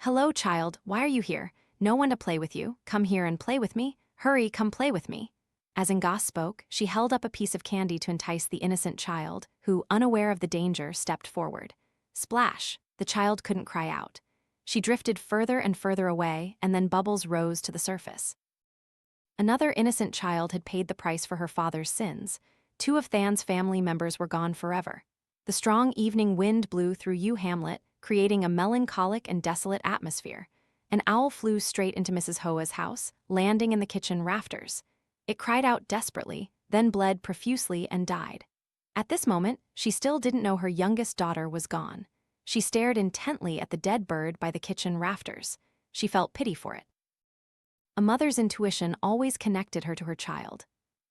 "Hello, child, why are you here? No one to play with you. Come here and play with me. Hurry, come play with me." As Nga spoke, she held up a piece of candy to entice the innocent child, who, unaware of the danger, stepped forward. Splash! The child couldn't cry out. She drifted further and further away, and then bubbles rose to the surface. Another innocent child had paid the price for her father's sins. 2 of Than's family members were gone forever. The strong evening wind blew through U Hamlet, creating a melancholic and desolate atmosphere. An owl flew straight into Mrs. Hoa's house, landing in the kitchen rafters. It cried out desperately, then bled profusely and died. At this moment, she still didn't know her youngest daughter was gone. She stared intently at the dead bird by the kitchen rafters. She felt pity for it. A mother's intuition always connected her to her child.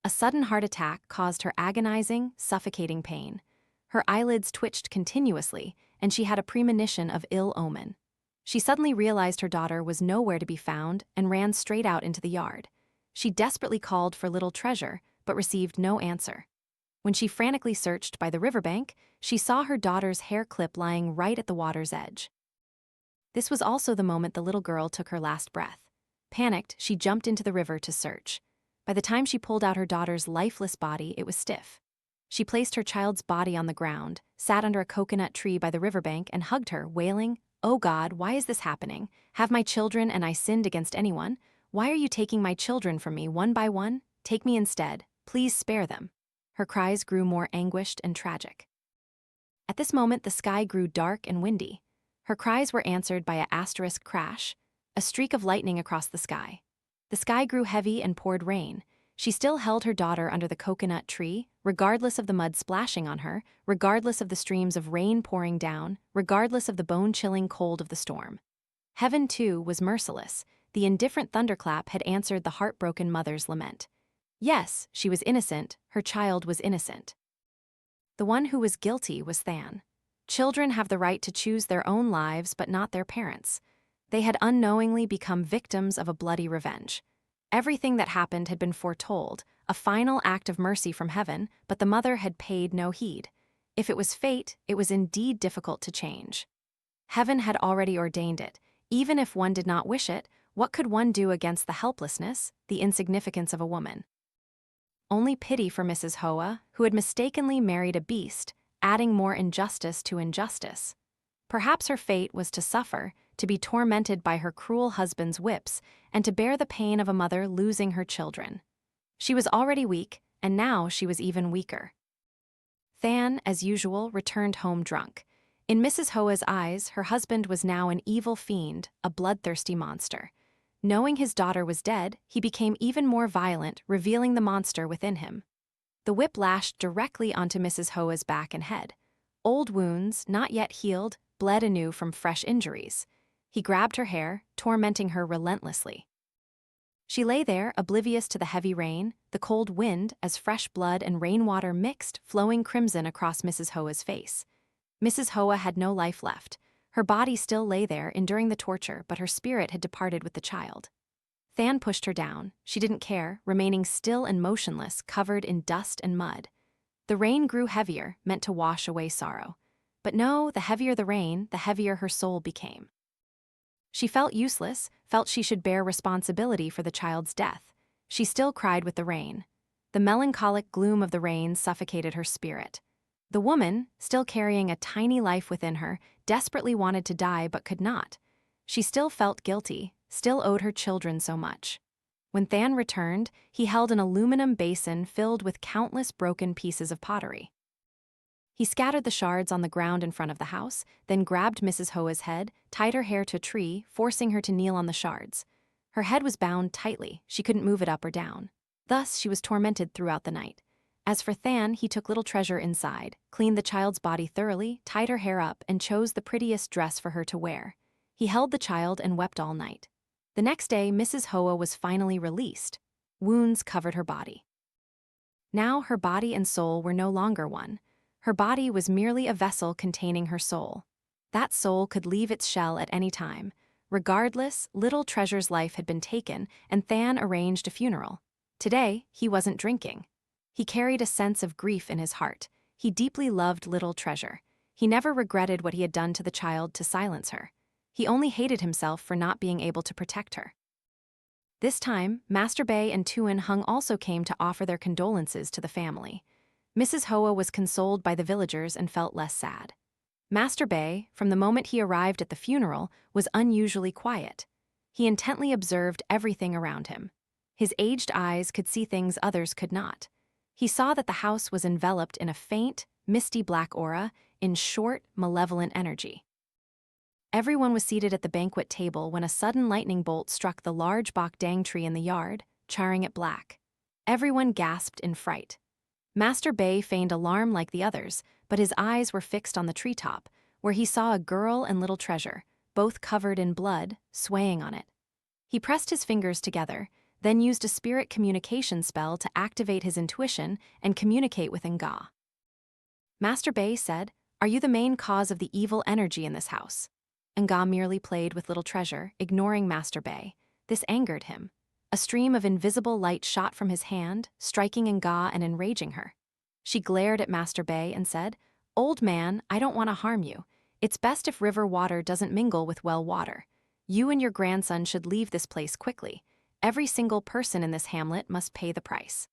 A sudden heart attack caused her agonizing, suffocating pain. Her eyelids twitched continuously, and she had a premonition of ill omen. She suddenly realized her daughter was nowhere to be found and ran straight out into the yard. She desperately called for Little Treasure, but received no answer. When she frantically searched by the riverbank, she saw her daughter's hair clip lying right at the water's edge. This was also the moment the little girl took her last breath. Panicked, she jumped into the river to search. By the time she pulled out her daughter's lifeless body, it was stiff. She placed her child's body on the ground, sat under a coconut tree by the riverbank, and hugged her, wailing, "Oh God, why is this happening? Have my children and I sinned against anyone? Why are you taking my children from me one by one? Take me instead. Please spare them." Her cries grew more anguished and tragic. At this moment, the sky grew dark and windy. Her cries were answered by a asterisk crash, a streak of lightning across the sky. The sky grew heavy and poured rain. She still held her daughter under the coconut tree, regardless of the mud splashing on her, regardless of the streams of rain pouring down, regardless of the bone-chilling cold of the storm. Heaven, too, was merciless. The indifferent thunderclap had answered the heartbroken mother's lament. Yes, she was innocent, her child was innocent. The one who was guilty was Than. Children have the right to choose their own lives, but not their parents. They had unknowingly become victims of a bloody revenge. Everything that happened had been foretold, a final act of mercy from heaven, but the mother had paid no heed. If it was fate, it was indeed difficult to change. Heaven had already ordained it. Even if one did not wish it, what could one do against the helplessness, the insignificance of a woman? Only pity for Mrs. Hoa, who had mistakenly married a beast, adding more injustice to injustice. Perhaps her fate was to suffer, to be tormented by her cruel husband's whips, and to bear the pain of a mother losing her children. She was already weak, and now she was even weaker. Than, as usual, returned home drunk. In Mrs. Hoa's eyes, her husband was now an evil fiend, a bloodthirsty monster. Knowing his daughter was dead, he became even more violent, revealing the monster within him. The whip lashed directly onto Mrs. Hoa's back and head. Old wounds, not yet healed, bled anew from fresh injuries. He grabbed her hair, tormenting her relentlessly. She lay there, oblivious to the heavy rain, the cold wind, as fresh blood and rainwater mixed, flowing crimson across Mrs. Hoa's face. Mrs. Hoa had no life left. Her body still lay there, enduring the torture, but her spirit had departed with the child. Than pushed her down. She didn't care, remaining still and motionless, covered in dust and mud. The rain grew heavier, meant to wash away sorrow. But no, the heavier the rain, the heavier her soul became. She felt useless, felt she should bear responsibility for the child's death. She still cried with the rain. The melancholic gloom of the rain suffocated her spirit. The woman, still carrying a tiny life within her, desperately wanted to die but could not. She still felt guilty, still owed her children so much. When Than returned, he held an aluminum basin filled with countless broken pieces of pottery. He scattered the shards on the ground in front of the house, then grabbed Mrs. Hoa's head, tied her hair to a tree, forcing her to kneel on the shards. Her head was bound tightly, she couldn't move it up or down. Thus, she was tormented throughout the night. As for Than, he took little treasure inside, cleaned the child's body thoroughly, tied her hair up, and chose the prettiest dress for her to wear. He held the child and wept all night. The next day, Mrs. Hoa was finally released. Wounds covered her body. Now her body and soul were no longer one. Her body was merely a vessel containing her soul. That soul could leave its shell at any time. Regardless, little treasure's life had been taken, and Than arranged a funeral. Today, he wasn't drinking. He carried a sense of grief in his heart. He deeply loved little treasure. He never regretted what he had done to the child to silence her. He only hated himself for not being able to protect her. This time, Master Bay and Tuan Hung also came to offer their condolences to the family. Mrs. Hoa was consoled by the villagers and felt less sad. Master Bay, from the moment he arrived at the funeral, was unusually quiet. He intently observed everything around him. His aged eyes could see things others could not. He saw that the house was enveloped in a faint, misty black aura, in short, malevolent energy. Everyone was seated at the banquet table when a sudden lightning bolt struck the large bok dang tree in the yard, charring it black. Everyone gasped in fright. Master Bay feigned alarm like the others, but his eyes were fixed on the treetop, where he saw a girl and little treasure, both covered in blood, swaying on it. He pressed his fingers together, then used a spirit communication spell to activate his intuition and communicate with Nga. Master Bay said, "Are you the main cause of the evil energy in this house?" Nga merely played with little treasure, ignoring Master Bay. This angered him. A stream of invisible light shot from his hand, striking Nga and enraging her. She glared at Master Bay and said, "Old man, I don't want to harm you. It's best if river water doesn't mingle with well water. You and your grandson should leave this place quickly. Every single person in this hamlet must pay the price."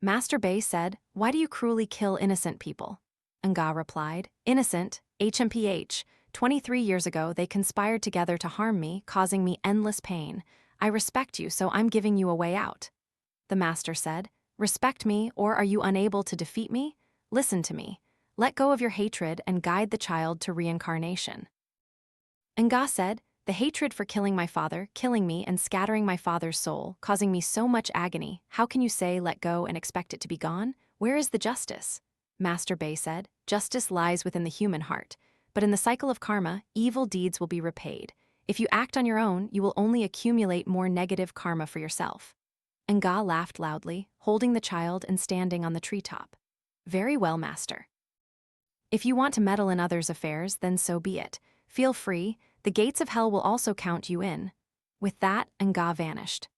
Master Bay said, "Why do you cruelly kill innocent people?" Nga replied, "Innocent, HMPH. 23 years ago, they conspired together to harm me, causing me endless pain. I respect you, so I'm giving you a way out." The master said, "Respect me, or are you unable to defeat me? Listen to me. Let go of your hatred and guide the child to reincarnation." Nga said, "The hatred for killing my father, killing me and scattering my father's soul, causing me so much agony, how can you say let go and expect it to be gone? Where is the justice?" Master Bay said, "Justice lies within the human heart. But in the cycle of karma, evil deeds will be repaid. If you act on your own, you will only accumulate more negative karma for yourself." Nga laughed loudly, holding the child and standing on the treetop. "Very well, master. If you want to meddle in others' affairs, then so be it. Feel free, the gates of hell will also count you in." With that, Nga vanished.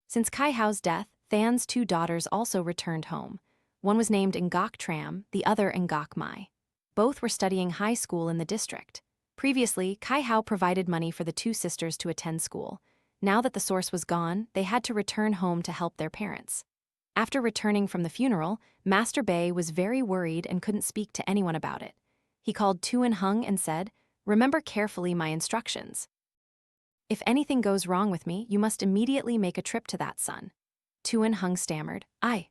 Since Kai Hao's death, Than's 2 daughters also returned home. One was named Ngok Tram, the other Ngok Mai. Both were studying high school in the district. Previously, Kai Hao provided money for the 2 sisters to attend school. Now that the source was gone, they had to return home to help their parents. After returning from the funeral, Master Bay was very worried and couldn't speak to anyone about it. He called Tuan Hung and said, "Remember carefully my instructions. If anything goes wrong with me, you must immediately make a trip to that son." Tuan Hung stammered, I.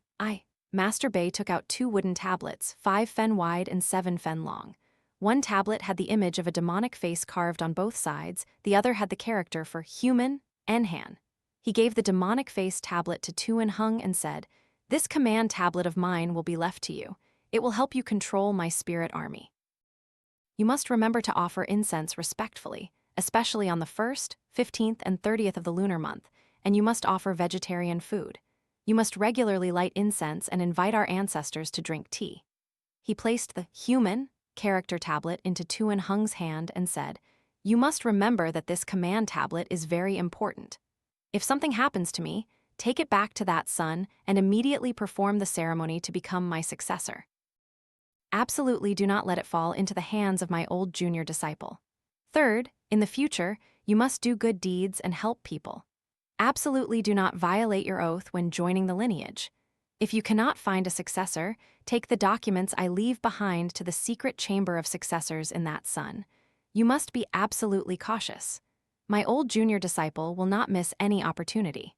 Master Bay took out 2 wooden tablets, 5 fen wide and 7 fen long. One tablet had the image of a demonic face carved on both sides, the other had the character for human, Enhan. He gave the demonic face tablet to Tuin Hung and said, "This command tablet of mine will be left to you. It will help you control my spirit army. You must remember to offer incense respectfully, especially on the 1st, 15th, and 30th of the lunar month, and you must offer vegetarian food. You must regularly light incense and invite our ancestors to drink tea." He placed the human character tablet into Tuin Hung's hand and said, "You must remember that this command tablet is very important. If something happens to me, take it back to that sun and immediately perform the ceremony to become my successor. Absolutely do not let it fall into the hands of my old junior disciple. Third, in the future, you must do good deeds and help people. Absolutely do not violate your oath when joining the lineage. If you cannot find a successor, take the documents I leave behind to the secret chamber of successors in that sun. You must be absolutely cautious. My old junior disciple will not miss any opportunity."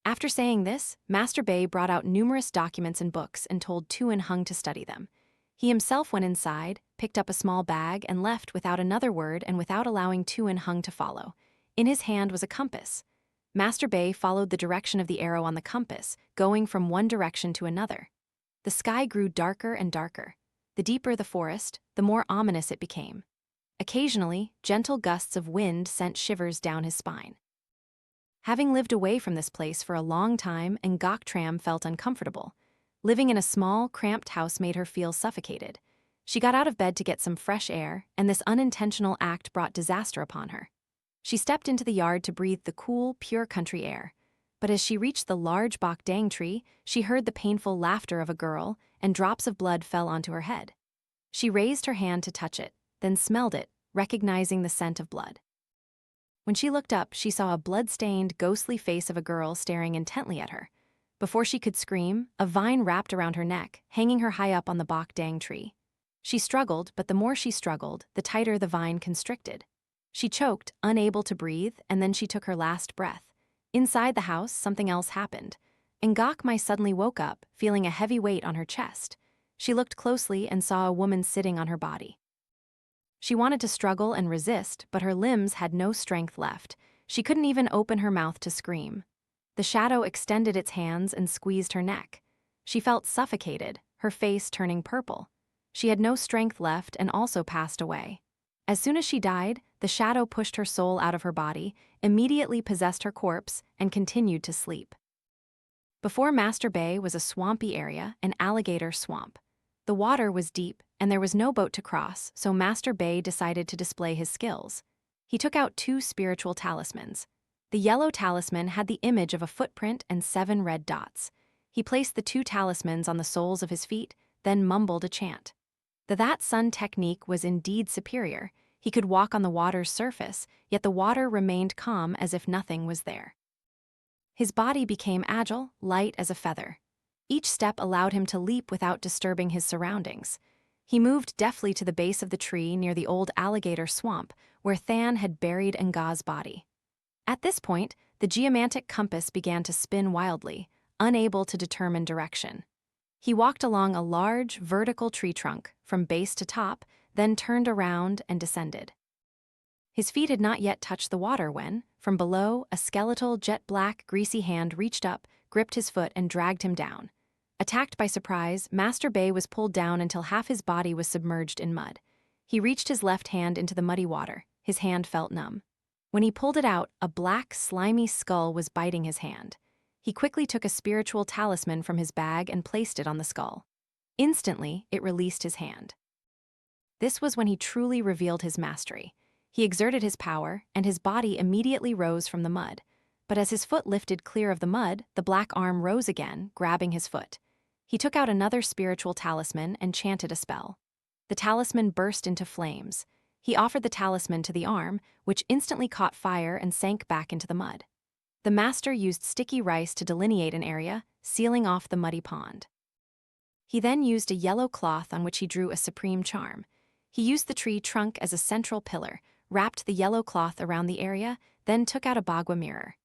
After saying this, Master Bay brought out numerous documents and books and told Tuin Hung to study them. He himself went inside, picked up a small bag, and left without another word and without allowing Tuin Hung to follow. In his hand was a compass. Master Bay followed the direction of the arrow on the compass, going from one direction to another. The sky grew darker and darker. The deeper the forest, the more ominous it became. Occasionally, gentle gusts of wind sent shivers down his spine. Having lived away from this place for a long time, Ngok Tram felt uncomfortable. Living in a small, cramped house made her feel suffocated. She got out of bed to get some fresh air, and this unintentional act brought disaster upon her. She stepped into the yard to breathe the cool, pure country air. But as she reached the large bok dang tree, she heard the painful laughter of a girl, and drops of blood fell onto her head. She raised her hand to touch it, then smelled it, recognizing the scent of blood. When she looked up, she saw a blood-stained, ghostly face of a girl staring intently at her. Before she could scream, a vine wrapped around her neck, hanging her high up on the bok dang tree. She struggled, but the more she struggled, the tighter the vine constricted. She choked, unable to breathe, and then she took her last breath. Inside the house, something else happened. Ngok Mai suddenly woke up, feeling a heavy weight on her chest. She looked closely and saw a woman sitting on her body. She wanted to struggle and resist, but her limbs had no strength left. She couldn't even open her mouth to scream. The shadow extended its hands and squeezed her neck. She felt suffocated, her face turning purple. She had no strength left and also passed away. As soon as she died, the shadow pushed her soul out of her body, immediately possessed her corpse, and continued to sleep. Before Master Bay was a swampy area, an alligator swamp. The water was deep, and there was no boat to cross, so Master Bay decided to display his skills. He took out 2 spiritual talismans. The yellow talisman had the image of a footprint and 7 red dots. He placed the 2 talismans on the soles of his feet, then mumbled a chant. The That Sun technique was indeed superior. He could walk on the water's surface, yet the water remained calm as if nothing was there. His body became agile, light as a feather. Each step allowed him to leap without disturbing his surroundings. He moved deftly to the base of the tree near the old alligator swamp, where Thanh had buried Nga's body. At this point, the geomantic compass began to spin wildly, unable to determine direction. He walked along a large, vertical tree trunk, from base to top, then turned around and descended. His feet had not yet touched the water when, from below, a skeletal, jet-black, greasy hand reached up, gripped his foot, and dragged him down. Attacked by surprise, Master Bay was pulled down until half his body was submerged in mud. He reached his left hand into the muddy water. His hand felt numb. When he pulled it out, a black, slimy skull was biting his hand. He quickly took a spiritual talisman from his bag and placed it on the skull. Instantly, it released his hand. This was when he truly revealed his mastery. He exerted his power, and his body immediately rose from the mud. But as his foot lifted clear of the mud, the black arm rose again, grabbing his foot. He took out another spiritual talisman and chanted a spell. The talisman burst into flames. He offered the talisman to the arm, which instantly caught fire and sank back into the mud. The master used sticky rice to delineate an area, sealing off the muddy pond. He then used a yellow cloth on which he drew a supreme charm. He used the tree trunk as a central pillar, wrapped the yellow cloth around the area, then took out a bagua mirror.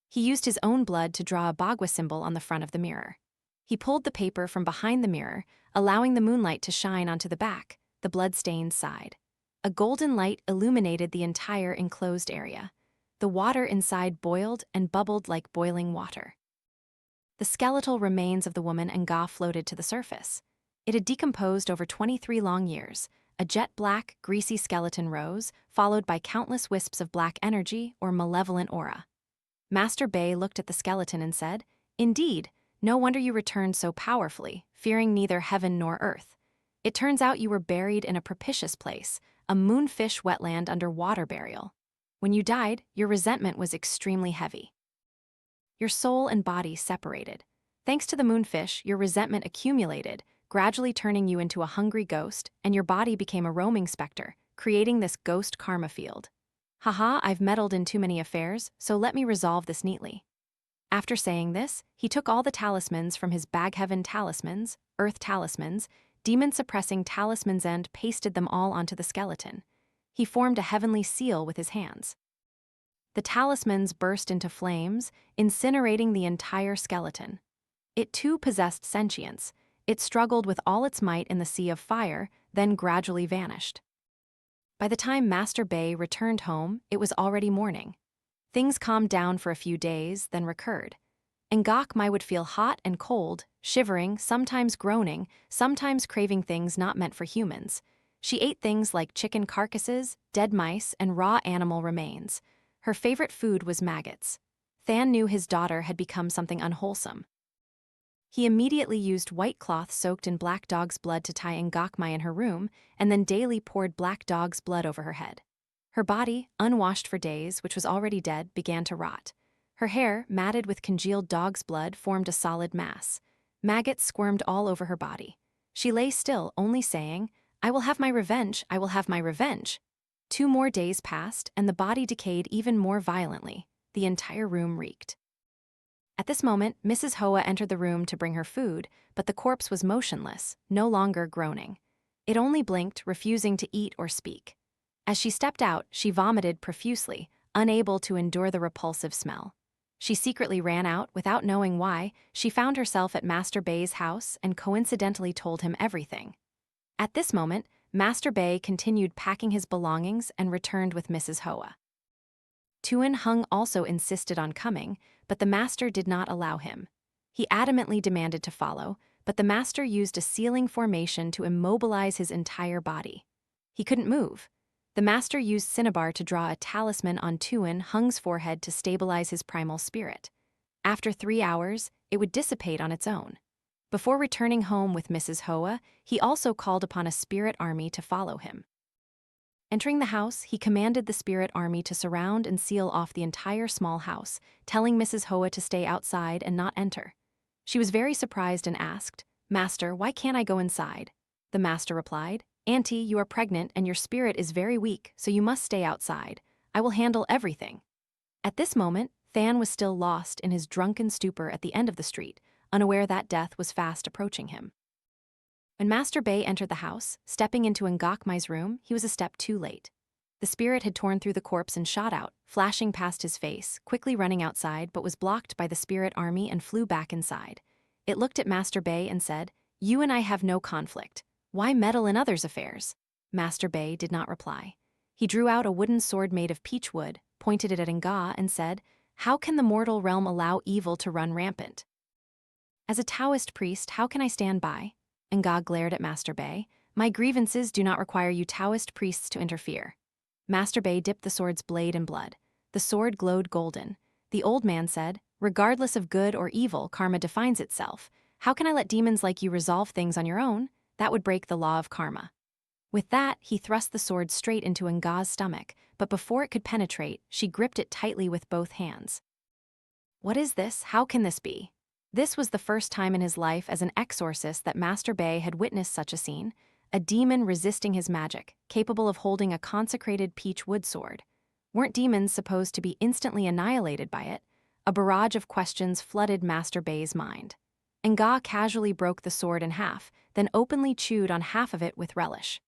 He used his own blood to draw a bagua symbol on the front of the mirror. He pulled the paper from behind the mirror, allowing the moonlight to shine onto the back, the blood-stained side. A golden light illuminated the entire enclosed area. The water inside boiled and bubbled like boiling water. The skeletal remains of the woman Nga floated to the surface. It had decomposed over 23 long years. A jet-black, greasy skeleton rose, followed by countless wisps of black energy or malevolent aura. Master Bay looked at the skeleton and said, "Indeed, no wonder you returned so powerfully, fearing neither heaven nor earth. It turns out you were buried in a propitious place, a moonfish wetland under water burial. When you died, your resentment was extremely heavy. Your soul and body separated. Thanks to the moonfish, your resentment accumulated, gradually turning you into a hungry ghost, and your body became a roaming specter, creating this ghost karma field. Haha, I've meddled in too many affairs, so let me resolve this neatly." After saying this, he took all the talismans from his Bagheaven talismans, earth talismans, demon-suppressing talismans and pasted them all onto the skeleton. He formed a heavenly seal with his hands. The talismans burst into flames, incinerating the entire skeleton. It too possessed sentience. It struggled with all its might in the sea of fire, then gradually vanished. By the time Master Bay returned home, it was already morning. Things calmed down for a few days, then recurred. Ngakmai would feel hot and cold, shivering, sometimes groaning, sometimes craving things not meant for humans. She ate things like chicken carcasses, dead mice, and raw animal remains. Her favorite food was maggots. Thanh knew his daughter had become something unwholesome. He immediately used white cloth soaked in black dog's blood to tie Ngakmai in her room, and then daily poured black dog's blood over her head. Her body, unwashed for days, which was already dead, began to rot. Her hair, matted with congealed dog's blood, formed a solid mass. Maggots squirmed all over her body. She lay still, only saying, "I will have my revenge, I will have my revenge." 2 more days passed, and the body decayed even more violently. The entire room reeked. At this moment, Mrs. Hoa entered the room to bring her food, but the corpse was motionless, no longer groaning. It only blinked, refusing to eat or speak. As she stepped out, she vomited profusely, unable to endure the repulsive smell. She secretly ran out, without knowing why. She found herself at Master Bay's house and coincidentally told him everything. At this moment, Master Bay continued packing his belongings and returned with Mrs. Hoa. Tuan Hung also insisted on coming, but the master did not allow him. He adamantly demanded to follow, but the master used a sealing formation to immobilize his entire body. He couldn't move. The master used cinnabar to draw a talisman on Tuan Hung's forehead to stabilize his primal spirit. After 3 hours, it would dissipate on its own. Before returning home with Mrs. Hoa, he also called upon a spirit army to follow him. Entering the house, he commanded the spirit army to surround and seal off the entire small house, telling Mrs. Hoa to stay outside and not enter. She was very surprised and asked, "Master, why can't I go inside?" The master replied, "Auntie, you are pregnant and your spirit is very weak, so you must stay outside. I will handle everything." At this moment, Thanh was still lost in his drunken stupor at the end of the street, unaware that death was fast approaching him. When Master Bay entered the house, stepping into Ngakmai's room, he was a step too late. The spirit had torn through the corpse and shot out, flashing past his face, quickly running outside, but was blocked by the spirit army and flew back inside. It looked at Master Bay and said, "You and I have no conflict. Why meddle in others' affairs?" Master Bay did not reply. He drew out a wooden sword made of peach wood, pointed it at Nga, and said, "How can the mortal realm allow evil to run rampant? As a Taoist priest, how can I stand by?" Nga glared at Master Bay. "My grievances do not require you Taoist priests to interfere." Master Bay dipped the sword's blade in blood. The sword glowed golden. The old man said, "Regardless of good or evil, karma defines itself. How can I let demons like you resolve things on your own? That would break the law of karma." With that, he thrust the sword straight into Nga's stomach, but before it could penetrate, she gripped it tightly with both hands. "What is this? How can this be?" This was the first time in his life as an exorcist that Master Bay had witnessed such a scene, a demon resisting his magic, capable of holding a consecrated peach wood sword. Weren't demons supposed to be instantly annihilated by it? A barrage of questions flooded Master Bay's mind. Nga casually broke the sword in half, then openly chewed on half of it with relish.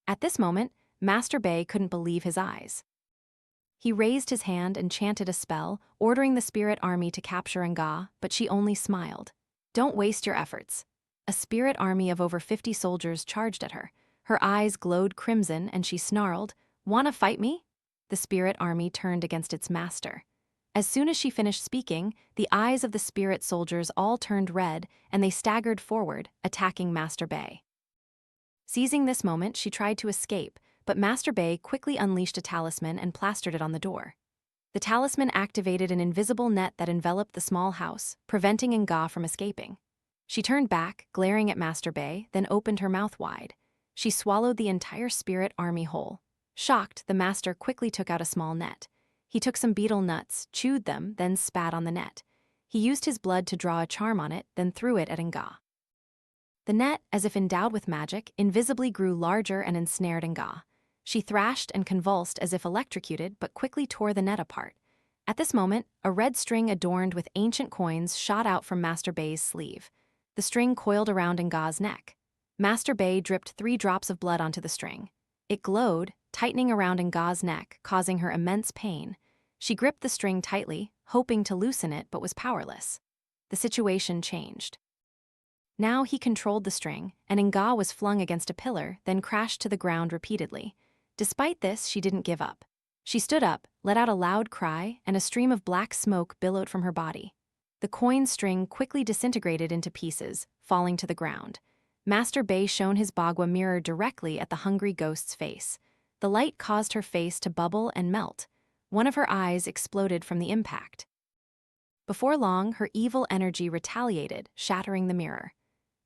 At this moment, Master Bay couldn't believe his eyes. He raised his hand and chanted a spell, ordering the spirit army to capture Nga, but she only smiled. Don't waste your efforts. A spirit army of over 50 soldiers charged at her. Her eyes glowed crimson and she snarled, "Wanna fight me?" The spirit army turned against its master. As soon as she finished speaking, the eyes of the spirit soldiers all turned red and they staggered forward, attacking Master Bay. Seizing this moment, she tried to escape, but Master Bay quickly unleashed a talisman and plastered it on the door. The talisman activated an invisible net that enveloped the small house, preventing Nga from escaping. She turned back, glaring at Master Bay, then opened her mouth wide. She swallowed the entire spirit army whole. Shocked, the master quickly took out a small net. He took some beetle nuts, chewed them, then spat on the net. He used his blood to draw a charm on it, then threw it at Nga. The net, as if endowed with magic, invisibly grew larger and ensnared Nga. She thrashed and convulsed as if electrocuted, but quickly tore the net apart. At this moment, a red string adorned with ancient coins shot out from Master Bay's sleeve. The string coiled around Nga's neck. Master Bay dripped 3 drops of blood onto the string. It glowed, tightening around Nga's neck, causing her immense pain. She gripped the string tightly, hoping to loosen it, but was powerless. The situation changed. Now he controlled the string, and Nga was flung against a pillar, then crashed to the ground repeatedly. Despite this, she didn't give up. She stood up, let out a loud cry, and a stream of black smoke billowed from her body. The coin string quickly disintegrated into pieces, falling to the ground. Master Bay shone his bagua mirror directly at the hungry ghost's face. The light caused her face to bubble and melt. One of her eyes exploded from the impact. Before long, her evil energy retaliated, shattering the mirror.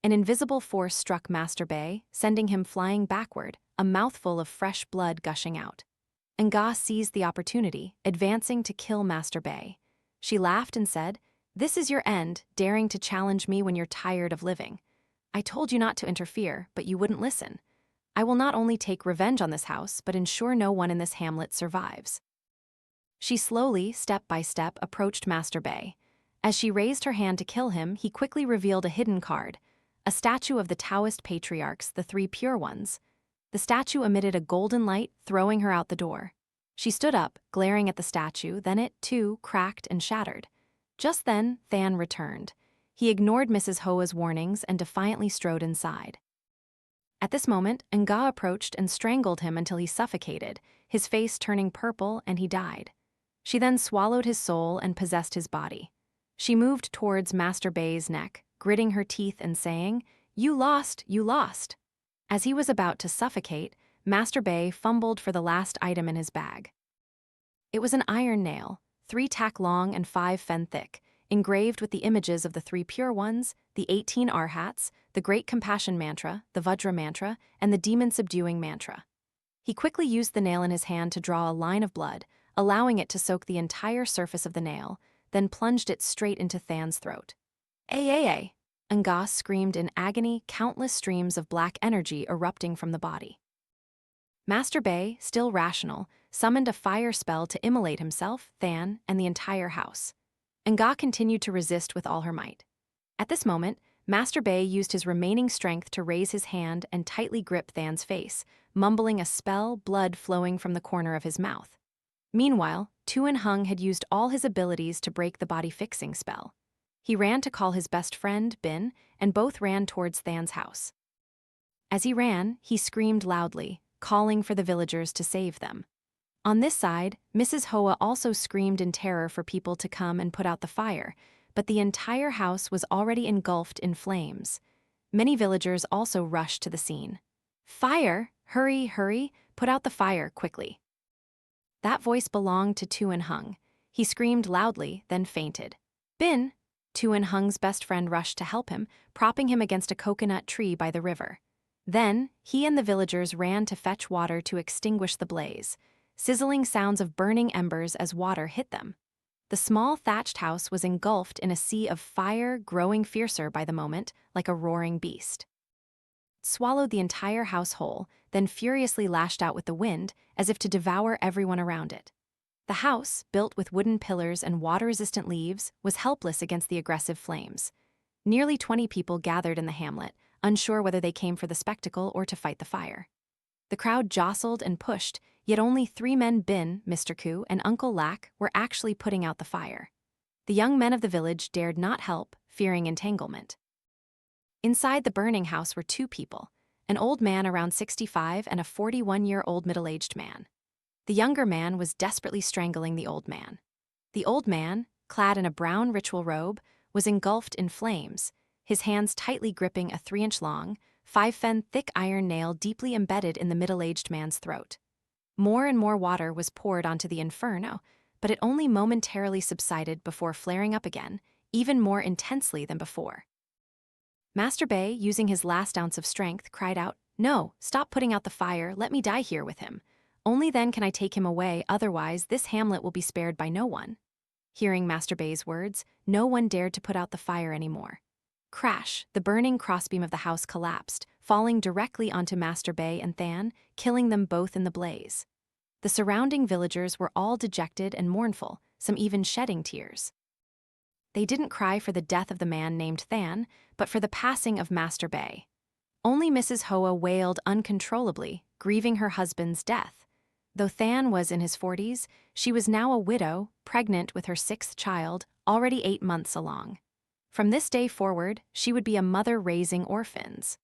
An invisible force struck Master Bay, sending him flying backward, a mouthful of fresh blood gushing out. Nga seized the opportunity, advancing to kill Master Bay. She laughed and said, "This is your end, daring to challenge me when you're tired of living. I told you not to interfere, but you wouldn't listen. I will not only take revenge on this house, but ensure no one in this hamlet survives." She slowly, step by step, approached Master Bay. As she raised her hand to kill him, he quickly revealed a hidden card, a statue of the Taoist patriarchs, the 3 pure ones. The statue emitted a golden light, throwing her out the door. She stood up, glaring at the statue, then it, too, cracked and shattered. Just then, Thanh returned. He ignored Mrs. Hoa's warnings and defiantly strode inside. At this moment, Nga approached and strangled him until he suffocated, his face turning purple, and he died. She then swallowed his soul and possessed his body. She moved towards Master Bay's neck, gritting her teeth and saying, "You lost, you lost." As he was about to suffocate, Master Bay fumbled for the last item in his bag. It was an iron nail, 3 tack long and 5 fen thick, engraved with the images of the 3 pure ones, the 18 arhats, the Great Compassion Mantra, the Vajra Mantra, and the Demon Subduing Mantra. He quickly used the nail in his hand to draw a line of blood, allowing it to soak the entire surface of the nail, then plunged it straight into Than's throat. "Ay! Nga screamed in agony, countless streams of black energy erupting from the body. Master Bay, still rational, summoned a fire spell to immolate himself, Thanh, and the entire house. Nga continued to resist with all her might. At this moment, Master Bay used his remaining strength to raise his hand and tightly grip Than's face, mumbling a spell, blood flowing from the corner of his mouth. Meanwhile, Tuan Hung had used all his abilities to break the body-fixing spell. He ran to call his best friend, Bin, and both ran towards Than's house. As he ran, he screamed loudly, calling for the villagers to save them. On this side, Mrs. Hoa also screamed in terror for people to come and put out the fire, but the entire house was already engulfed in flames. Many villagers also rushed to the scene. "Fire! Hurry, hurry! Put out the fire, quickly!" That voice belonged to Tuan Hung. He screamed loudly, then fainted. "Bin!" Tuan Hung's best friend rushed to help him, propping him against a coconut tree by the river. Then, he and the villagers ran to fetch water to extinguish the blaze, sizzling sounds of burning embers as water hit them. The small thatched house was engulfed in a sea of fire, growing fiercer by the moment, like a roaring beast. It swallowed the entire house whole, then furiously lashed out with the wind, as if to devour everyone around it. The house, built with wooden pillars and water-resistant leaves, was helpless against the aggressive flames. Nearly 20 people gathered in the hamlet, unsure whether they came for the spectacle or to fight the fire. The crowd jostled and pushed, yet only 3 men, Bin, Mr. Koo, and Uncle Lack, were actually putting out the fire. The young men of the village dared not help, fearing entanglement. Inside the burning house were two people, an old man around 65 and a 41-year-old middle-aged man. The younger man was desperately strangling the old man. The old man, clad in a brown ritual robe, was engulfed in flames, his hands tightly gripping a 3-inch-long, 5-fen thick iron nail deeply embedded in the middle-aged man's throat. More and more water was poured onto the inferno, but it only momentarily subsided before flaring up again, even more intensely than before. Master Bay, using his last ounce of strength, cried out, "No, stop putting out the fire, let me die here with him. Only then can I take him away, otherwise this hamlet will be spared by no one." Hearing Master Bay's words, no one dared to put out the fire anymore. Crash, the burning crossbeam of the house collapsed, falling directly onto Master Bay and Thanh, killing them both in the blaze. The surrounding villagers were all dejected and mournful, some even shedding tears. They didn't cry for the death of the man named Thanh, but for the passing of Master Bay. Only Mrs. Hoa wailed uncontrollably, grieving her husband's death. Though Thanh was in his 40s, she was now a widow, pregnant with her 6th child, already 8 months along. From this day forward, she would be a mother raising orphans.